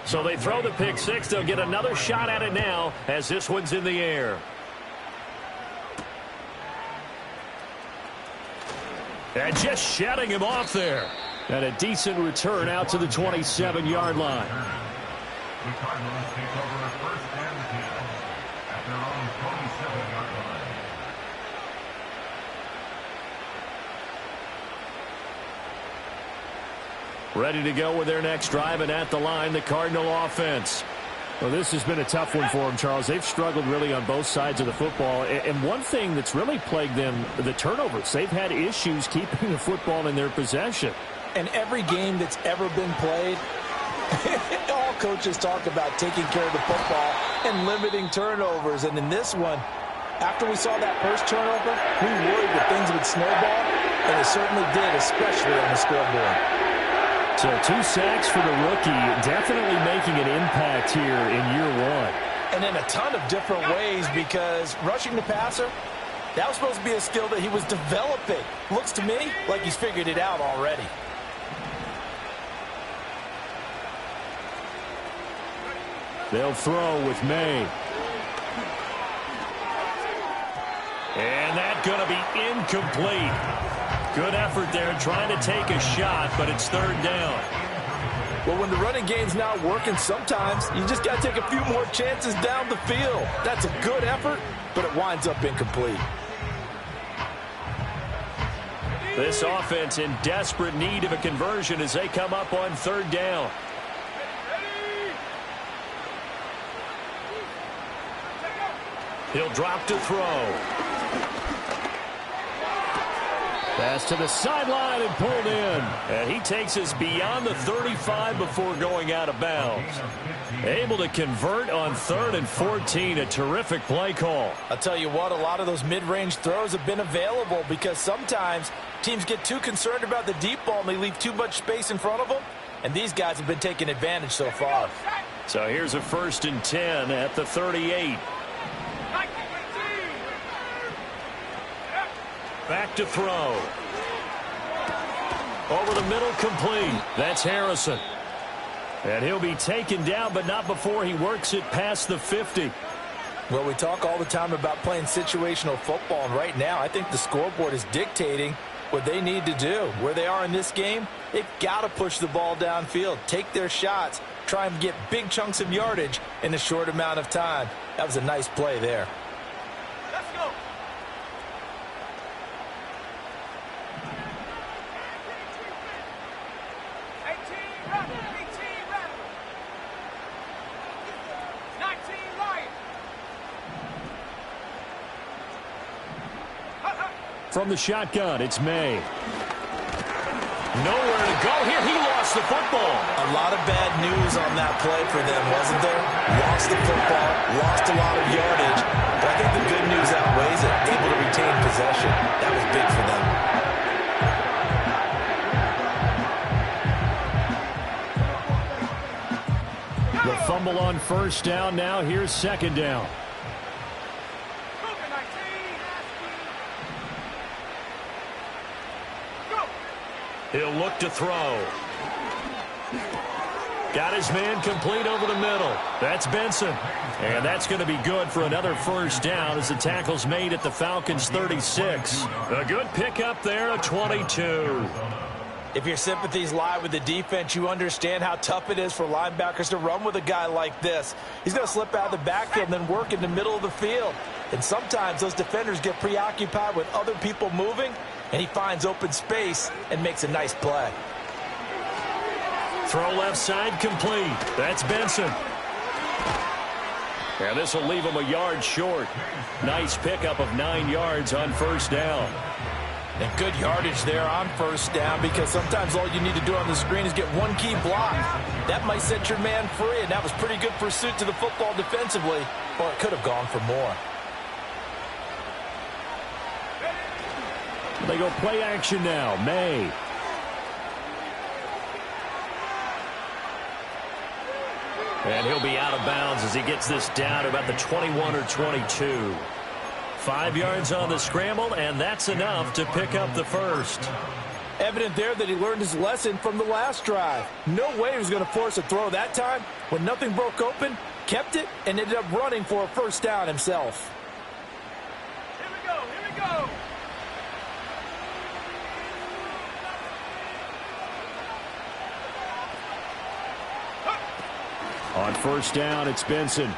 So they throw the pick six. They'll get another shot at it now as this one's in the air. And just shutting him off there. And a decent return out to the 27-yard line. The Cardinals take over first and 10 at their own 27-yard line. Ready to go with their next drive, and at the line, the Cardinal offense. Well, this has been a tough one for them, Charles. They've struggled really on both sides of the football. And one thing that's really plagued them, the turnovers. They've had issues keeping the football in their possession. And every game that's ever been played, all coaches talk about taking care of the football and limiting turnovers. And in this one, after we saw that first turnover, we worried that things would snowball, and it certainly did, especially on the scoreboard. So 2 sacks for the rookie, definitely making an impact here in year 1. And in a ton of different ways, because rushing the passer, that was supposed to be a skill that he was developing. Looks to me like he's figured it out already. They'll throw with May. And that's going to be incomplete. Good effort there trying to take a shot, but it's 3rd down. Well, when the running game's not working, sometimes you just got to take a few more chances down the field. That's a good effort, but it winds up incomplete. This offense in desperate need of a conversion as they come up on 3rd down. He'll drop to throw. Pass to the sideline and pulled in. And he takes us beyond the 35 before going out of bounds. Able to convert on 3rd and 14. A terrific play call. I'll tell you what, a lot of those mid-range throws have been available because sometimes teams get too concerned about the deep ball and they leave too much space in front of them. And these guys have been taking advantage so far. So here's a 1st and 10 at the 38. Back to throw. Over the middle, complete. That's Harrison. And he'll be taken down, but not before he works it past the 50. Well, we talk all the time about playing situational football, and right now I think the scoreboard is dictating what they need to do. Where they are in this game, they've got to push the ball downfield, take their shots, try and get big chunks of yardage in a short amount of time. That was a nice play there. Let's go. From the shotgun, it's May. Nowhere to go here. He lost the football. A lot of bad news on that play for them, wasn't there? Lost the football, lost a lot of yardage. But I think the good news outweighs it. Able to retain possession. That was big for them. The fumble fumble on first down. Now here's second down. He'll look to throw. Got his man complete over the middle. That's Benson. And that's going to be good for another first down as the tackle's made at the Falcons' 36. A good pickup there at 22. If your sympathies lie with the defense, you understand how tough it is for linebackers to run with a guy like this. He's going to slip out of the backfield and then work in the middle of the field. And sometimes those defenders get preoccupied with other people moving, and he finds open space and makes a nice play. Throw left side complete. That's Benson. And this will leave him a yard short. Nice pickup of 9 yards on first down. And good yardage there on first down, because sometimes all you need to do on the screen is get one key block. That might set your man free, and that was pretty good pursuit to the football defensively, or it could have gone for more. They go play action now. May. And he'll be out of bounds as he gets this down to about the 21 or 22. 5 yards on the scramble, and that's enough to pick up the first. Evident there that he learned his lesson from the last drive. No way he was going to force a throw that time. When nothing broke open, kept it, and ended up running for a first down himself. Here we go, here we go. On first down, it's Benson.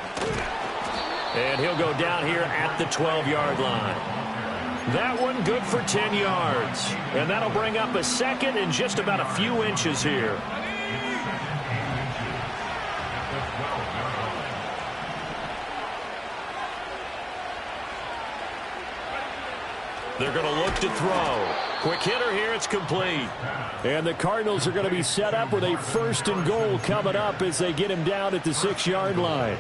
And he'll go down here at the 12-yard line. That one good for 10 yards. And that'll bring up a second and just about a few inches here. They're going to look to throw. Quick hitter here, it's complete. And the Cardinals are going to be set up with a first and goal coming up as they get him down at the 6-yard line.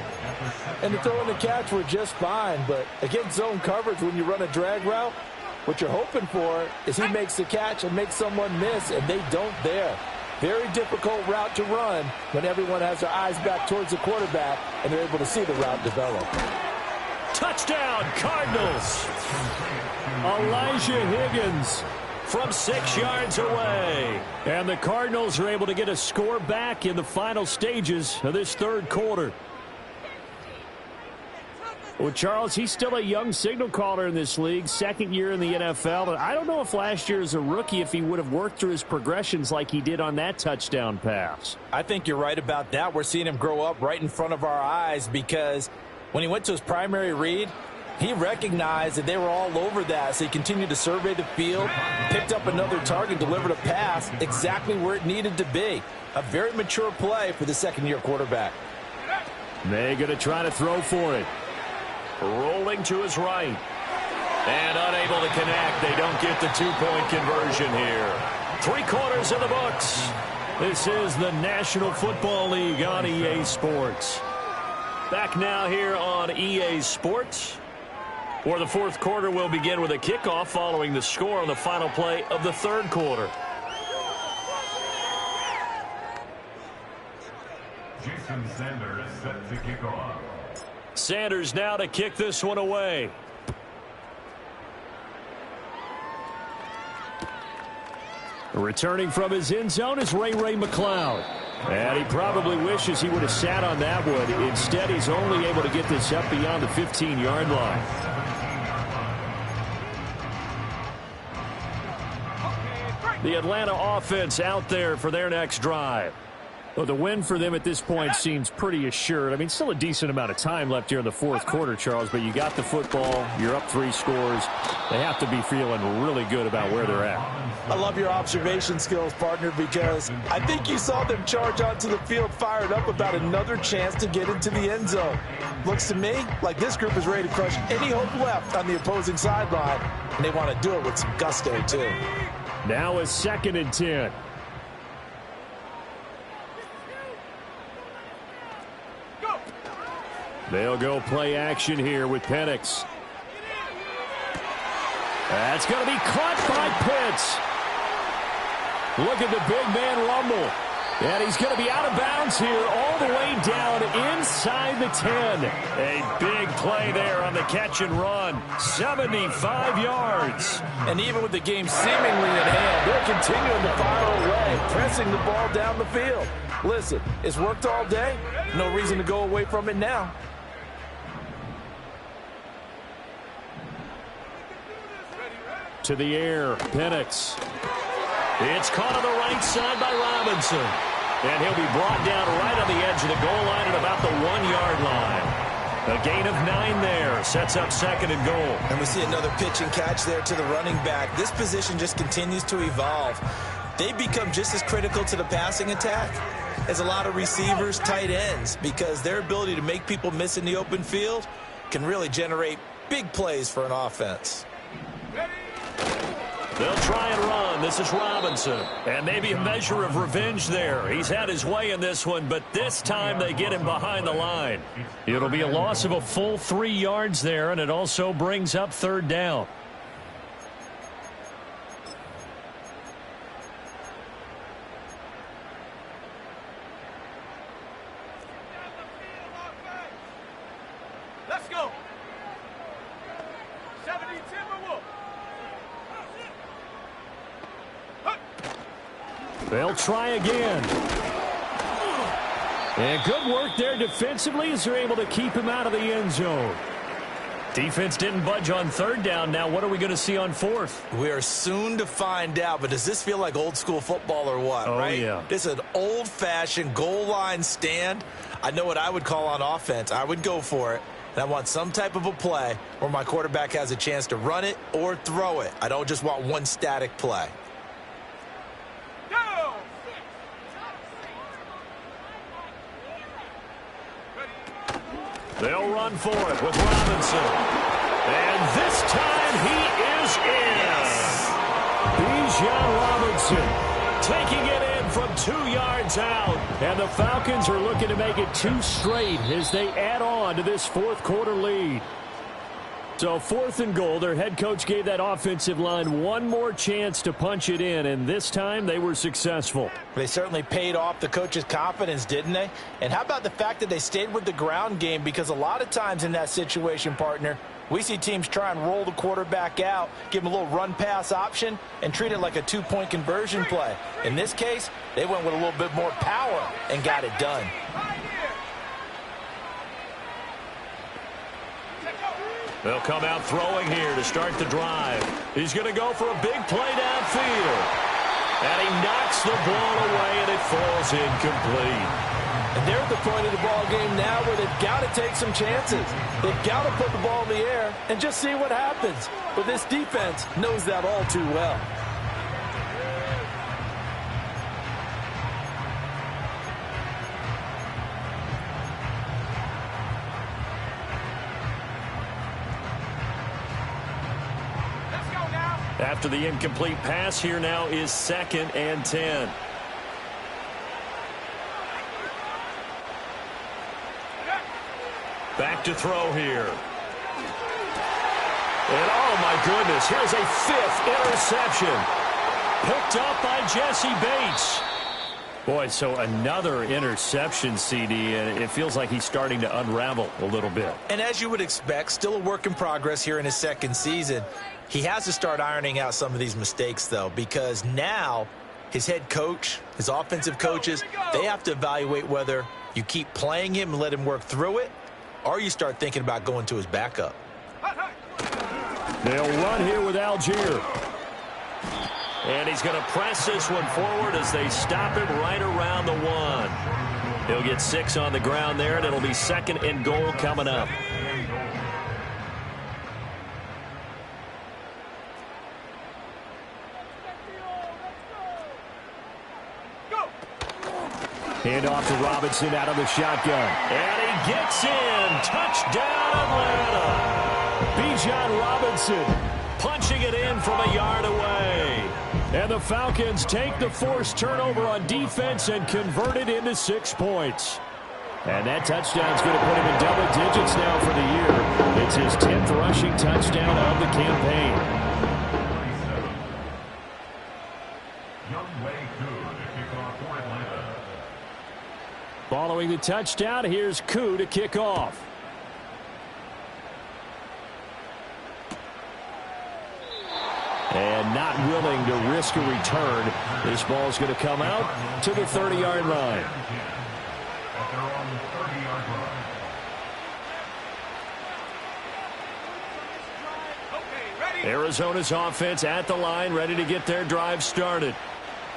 And the throw and the catch were just fine, but against zone coverage when you run a drag route, what you're hoping for is he makes the catch and makes someone miss, and they don't there. Very difficult route to run when everyone has their eyes back towards the quarterback and they're able to see the route develop. Touchdown, Cardinals! Elijah Higgins from 6 yards away. And the Cardinals are able to get a score back in the final stages of this third quarter. Well, Charles, he's still a young signal caller in this league, second year in the NFL. And I don't know if last year as a rookie, if he would have worked through his progressions like he did on that touchdown pass. I think you're right about that. We're seeing him grow up right in front of our eyes, because when he went to his primary read, he recognized that they were all over that, so he continued to survey the field, picked up another target, delivered a pass exactly where it needed to be. A very mature play for the second-year quarterback. They're going to try to throw for it. Rolling to his right. And unable to connect. They don't get the two-point conversion here. 3 quarters in the books. This is the National Football League on EA Sports. Back now here on EA Sports, where the fourth quarter will begin with a kickoff following the score on the final play of the third quarter. Jason Sanders set to kick off. Sanders now to kick this one away. Returning from his end zone is Ray McCloud. And he probably wishes he would have sat on that one. Instead, he's only able to get this up beyond the 15-yard line. The Atlanta offense out there for their next drive. Well, the win for them at this point seems pretty assured. I mean, still a decent amount of time left here in the fourth quarter, Charles, but you got the football, you're up 3 scores. They have to be feeling really good about where they're at. I love your observation skills, partner, because I think you saw them charge onto the field fired up about another chance to get into the end zone. Looks to me like this group is ready to crush any hope left on the opposing sideline, and they want to do it with some gusto, too. Now a 2nd and 10. They'll go play action here with Penix. That's going to be caught by Pitts. Look at the big man rumble. And he's going to be out of bounds here all the way down inside the 10. A big play there on the catch and run. 75 yards. And even with the game seemingly in hand, they're continuing to fire away, pressing the ball down the field. Listen, it's worked all day. No reason to go away from it now. To the air, Penix. It's caught on the right side by Robinson. And he'll be brought down right on the edge of the goal line at about the 1-yard line. A gain of 9 there. Sets up 2nd and goal. And we see another pitch and catch there to the running back. This position just continues to evolve. They become just as critical to the passing attack as a lot of receivers, tight ends, because their ability to make people miss in the open field can really generate big plays for an offense. They'll try and run. This is Robinson. And maybe a measure of revenge there. He's had his way in this one, but this time they get him behind the line. It'll be a loss of a full 3 yards there, and it also brings up 3rd down. Let's go. 70 Timberwolves. They'll try again. And good work there defensively as they're able to keep him out of the end zone. Defense didn't budge on 3rd down. Now what are we going to see on 4th? We are soon to find out, but does this feel like old school football or what, right? Yeah. This is an old-fashioned goal line stand. I know what I would call on offense. I would go for it. And I want some type of a play where my quarterback has a chance to run it or throw it. I don't just want one static play. They'll run for it with Robinson. And this time he is in. Bijan Robinson taking it in from 2 yards out. And the Falcons are looking to make it 2 straight as they add on to this 4th quarter lead. So 4th and goal, their head coach gave that offensive line one more chance to punch it in, and this time they were successful. They certainly paid off the coach's confidence, didn't they? And how about the fact that they stayed with the ground game? Because a lot of times in that situation, partner, we see teams try and roll the quarterback out, give him a little run-pass option, and treat it like a 2-point conversion play. In this case, they went with a little bit more power and got it done. They'll come out throwing here to start the drive. He's going to go for a big play downfield. And he knocks the ball away, and it falls incomplete. And they're at the point of the ball game now where they've got to take some chances. They've got to put the ball in the air and just see what happens. But this defense knows that all too well. After the incomplete pass, here now is 2nd and 10. Back to throw here. And oh my goodness, here's a 5th interception. Picked up by Jesse Bates. Boy, so another interception, CD, and it feels like he's starting to unravel a little bit. And as you would expect, still a work in progress here in his 2nd season. He has to start ironing out some of these mistakes, though, because now his head coach, his offensive coaches, they have to evaluate whether you keep playing him and let him work through it, or you start thinking about going to his backup. They'll run here with Algier. And he's going to press this one forward as they stop him right around the 1. He'll get 6 on the ground there, and it'll be 2nd and goal coming up. Hand off to Robinson out of the shotgun. And he gets in. Touchdown, Atlanta. Bijan Robinson punching it in from a yard away. And the Falcons take the forced turnover on defense and convert it into 6 points. And that touchdown's going to put him in double digits now for the year. It's his 10th rushing touchdown of the campaign. Following the touchdown, here's Koo to kick off. And not willing to risk a return. This ball's going to come out to the 30-yard line. At their own 30-yard line. Arizona's offense at the line, ready to get their drive started.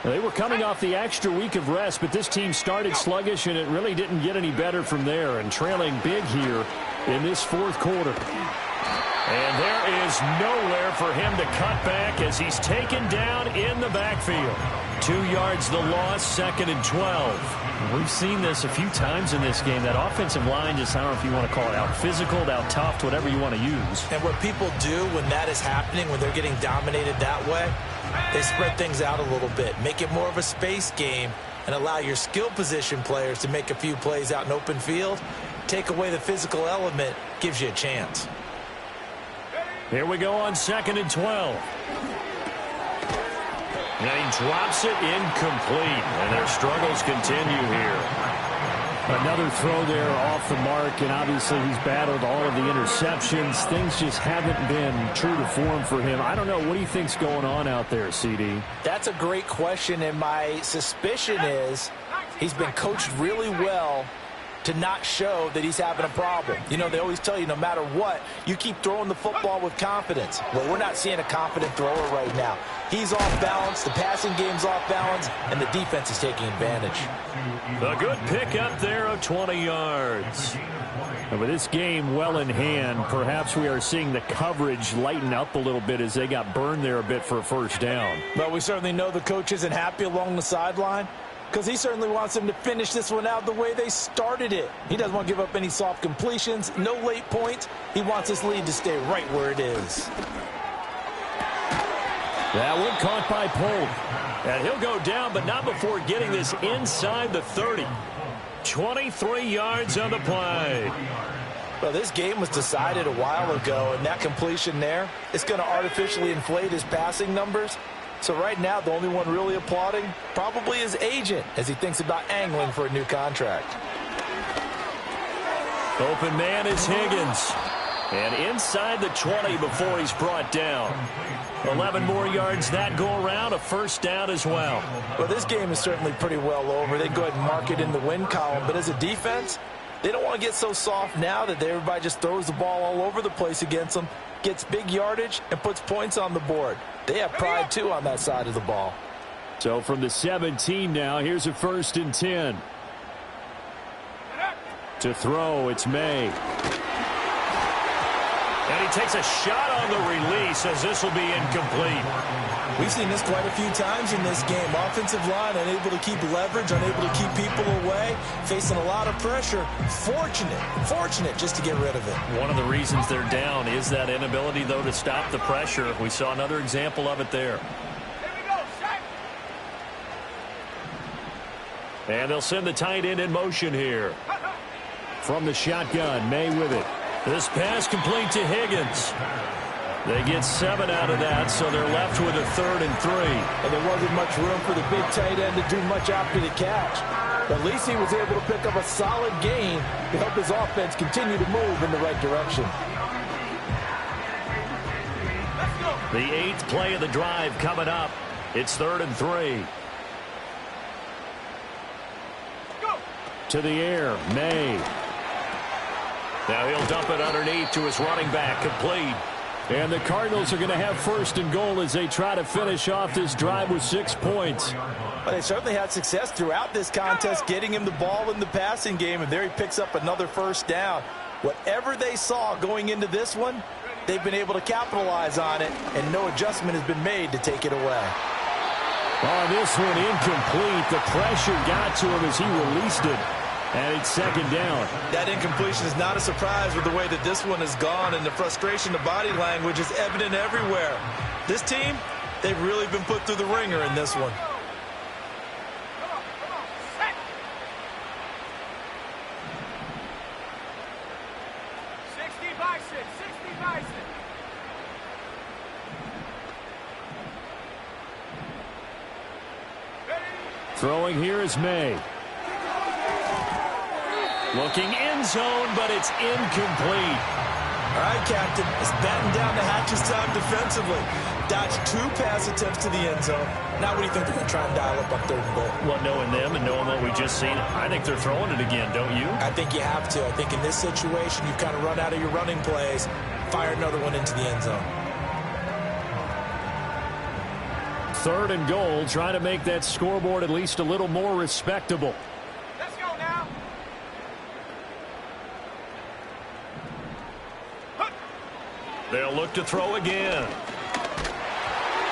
They were coming off the extra week of rest, but this team started sluggish, and it really didn't get any better from there, and trailing big here in this fourth quarter. And there is nowhere for him to cut back as he's taken down in the backfield. 2 yards the loss, 2nd and 12. We've seen this a few times in this game. That offensive line just, I don't know if you want to call it out physical, out tough, whatever you want to use. And what people do when that is happening, when they're getting dominated that way, they spread things out a little bit, make it more of a space game, and allow your skill position players to make a few plays out in open field. Take away the physical element, gives you a chance. Here we go on 2nd and 12. And he drops it incomplete, and their struggles continue here. Another throw there off the mark, and obviously he's battled all of the interceptions. Things just haven't been true to form for him. I don't know. What do you think's going on out there, CD? That's a great question, and my suspicion is he's been coached really well to not show that he's having a problem. You know, they always tell you no matter what, you keep throwing the football with confidence. Well, we're not seeing a confident thrower right now. He's off balance, the passing game's off balance, and the defense is taking advantage. A good pickup there of 20 yards. And with this game well in hand, perhaps we are seeing the coverage lighten up a little bit as they got burned there a bit for a first down. But we certainly know the coach isn't happy along the sideline, because he certainly wants them to finish this one out the way they started it. He doesn't want to give up any soft completions, no late points. He wants his lead to stay right where it is. That one caught by Polk. And he'll go down, but not before getting this inside the 30. 23 yards on the play. Well, this game was decided a while ago, and that completion there, it's going to artificially inflate his passing numbers. So right now, the only one really applauding probably his agent as he thinks about angling for a new contract. Open man is Higgins. And inside the 20 before he's brought down. 11 more yards that go around, a first down as well. Well, this game is certainly pretty well over. They go ahead and mark it in the win column. But as a defense, they don't want to get so soft now that everybody just throws the ball all over the place against them, gets big yardage, and puts points on the board. They have pride, too, on that side of the ball. So from the 17 now, here's a 1st and 10. To throw, it's May. And he takes a shot on the release as this will be incomplete. We've seen this quite a few times in this game. Offensive line unable to keep leverage, unable to keep people away, facing a lot of pressure. Fortunate just to get rid of it. One of the reasons they're down is that inability, though, to stop the pressure. We saw another example of it there. And they'll send the tight end in motion here. From the shotgun, May with it. This pass complete to Higgins. They get 7 out of that, so they're left with a 3rd and 3. And there wasn't much room for the big tight end to do much after the catch. But at least he was able to pick up a solid gain to help his offense continue to move in the right direction. The 8th play of the drive coming up. It's 3rd and 3. To the air, May. Now he'll dump it underneath to his running back, complete. And the Cardinals are going to have 1st and goal as they try to finish off this drive with 6 points. Well, they certainly had success throughout this contest, getting him the ball in the passing game, and there he picks up another 1st down. Whatever they saw going into this one, they've been able to capitalize on it, and no adjustment has been made to take it away. Oh, this one incomplete. The pressure got to him as he released it. And it's 2nd down. That incompletion is not a surprise with the way that this one has gone, and the frustration, the body language is evident everywhere. This team, they've really been put through the ringer in this one. Throwing here is May. Looking end zone, but it's incomplete. All right, Captain. It's batting down the hatches time defensively. Dodged 2 pass attempts to the end zone. Now what do you think they're going to try and dial up on 3rd and goal? Well, knowing them and knowing what we just seen, I think they're throwing it again, don't you? I think you have to. I think in this situation, you've kind of run out of your running plays. Fire another one into the end zone. 3rd and goal, trying to make that scoreboard at least a little more respectable. Let's go now. They'll look to throw again.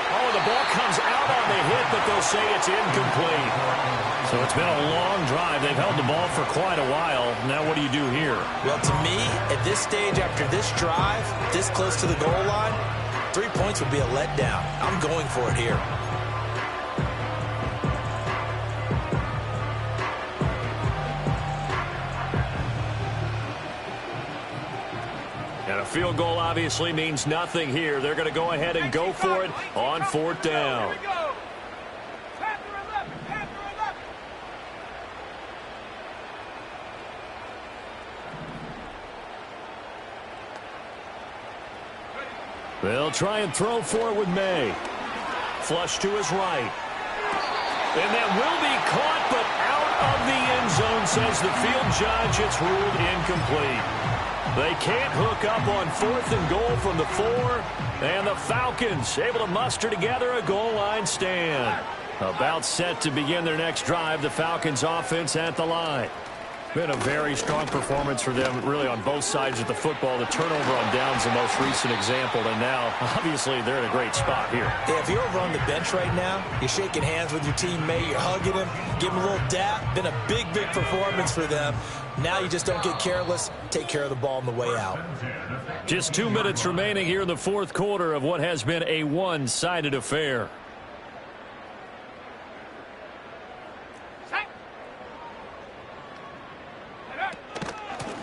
Oh, the ball comes out on the hit, but they'll say it's incomplete. So it's been a long drive. They've held the ball for quite a while. Now what do you do here? Well, to me, at this stage, after this drive, this close to the goal line, 3 points would be a letdown. I'm going for it here. And a field goal obviously means nothing here. They're going to go ahead and go for it on 4th down. Here we go. Panther 11. Panther 11. They'll try and throw for it with May. Flush to his right. And that will be caught, but out of the end zone, says the field judge. It's ruled incomplete. They can't hook up on 4th and goal from the 4. And the Falcons able to muster together a goal line stand. About set to begin their next drive, the Falcons offense at the line. Been a very strong performance for them, really, on both sides of the football. The turnover on downs the most recent example, and now, obviously, they're in a great spot here. Yeah, if you're over on the bench right now, you're shaking hands with your teammate, you're hugging him, give him a little dap. Been a big, big performance for them. Now you just don't get careless. Take care of the ball on the way out. Just 2 minutes remaining here in the 4th quarter of what has been a one-sided affair.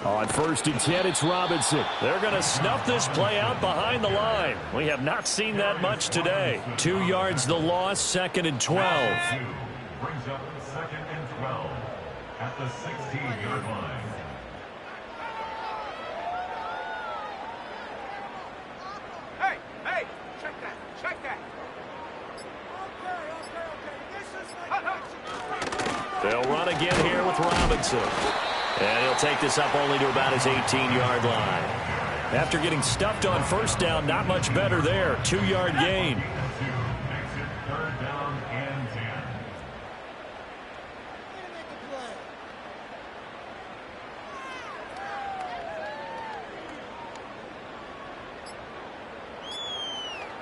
On 1st and 10, it's Robinson. They're going to snuff this play out behind the line. We have not seen that much today. 2 yards the loss, 2nd and 12. Brings up 2nd and 12 at the 16-yard line. Hey, hey, check that, check that. Okay. They'll run again here with Robinson. And he'll take this up only to about his 18-yard line. After getting stuffed on 1st down, not much better there. 2-yard gain. Makes it 3rd down and 10.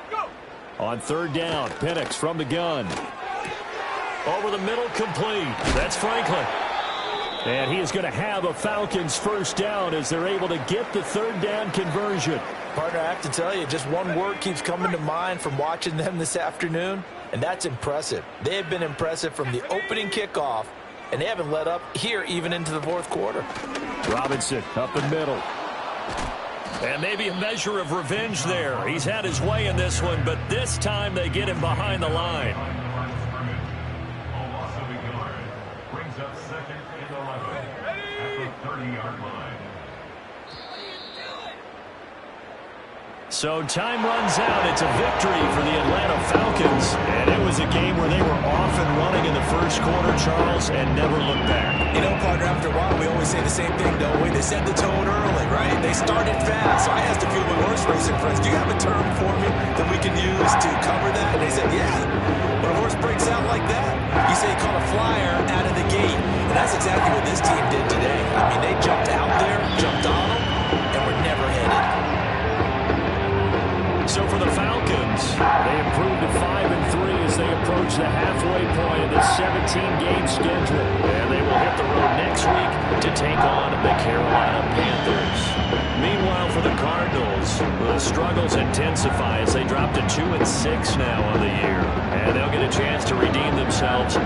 Go. On 3rd down, Penix from the gun. Over the middle, complete. That's Franklin. And he is going to have a Falcons 1st down as they're able to get the 3rd down conversion. Partner, I have to tell you, just one word keeps coming to mind from watching them this afternoon, and that's impressive. They have been impressive from the opening kickoff, and they haven't let up here even into the 4th quarter. Robinson up the middle. And maybe a measure of revenge there. He's had his way in this one, but this time they get him behind the line. Brings up 2nd and 11 at the 30-yard line. So time runs out. It's a victory for the Atlanta Falcons. And it was a game where they were off and running in the 1st quarter, Charles, and never looked back. You know, partner, after a while, we always say the same thing, don't we? They set the tone early, right? They started fast. So I asked a few of my horse racing friends, do you have a term for me that we can use to cover that? And they said, yeah. When a horse breaks out like that, you say he caught a flyer out of the gate. And that's exactly what this team did today. I mean, they jumped out there, jumped on them, and were never headed. So for the Falcons, they improved to 5-3 as they approach the halfway point of this 17-game schedule. And they will hit the road next week to take on the Carolina Panthers. Meanwhile, for the Cardinals, the struggles intensify as they drop to 2-6 now on the year. And they'll get a chance to redeem themselves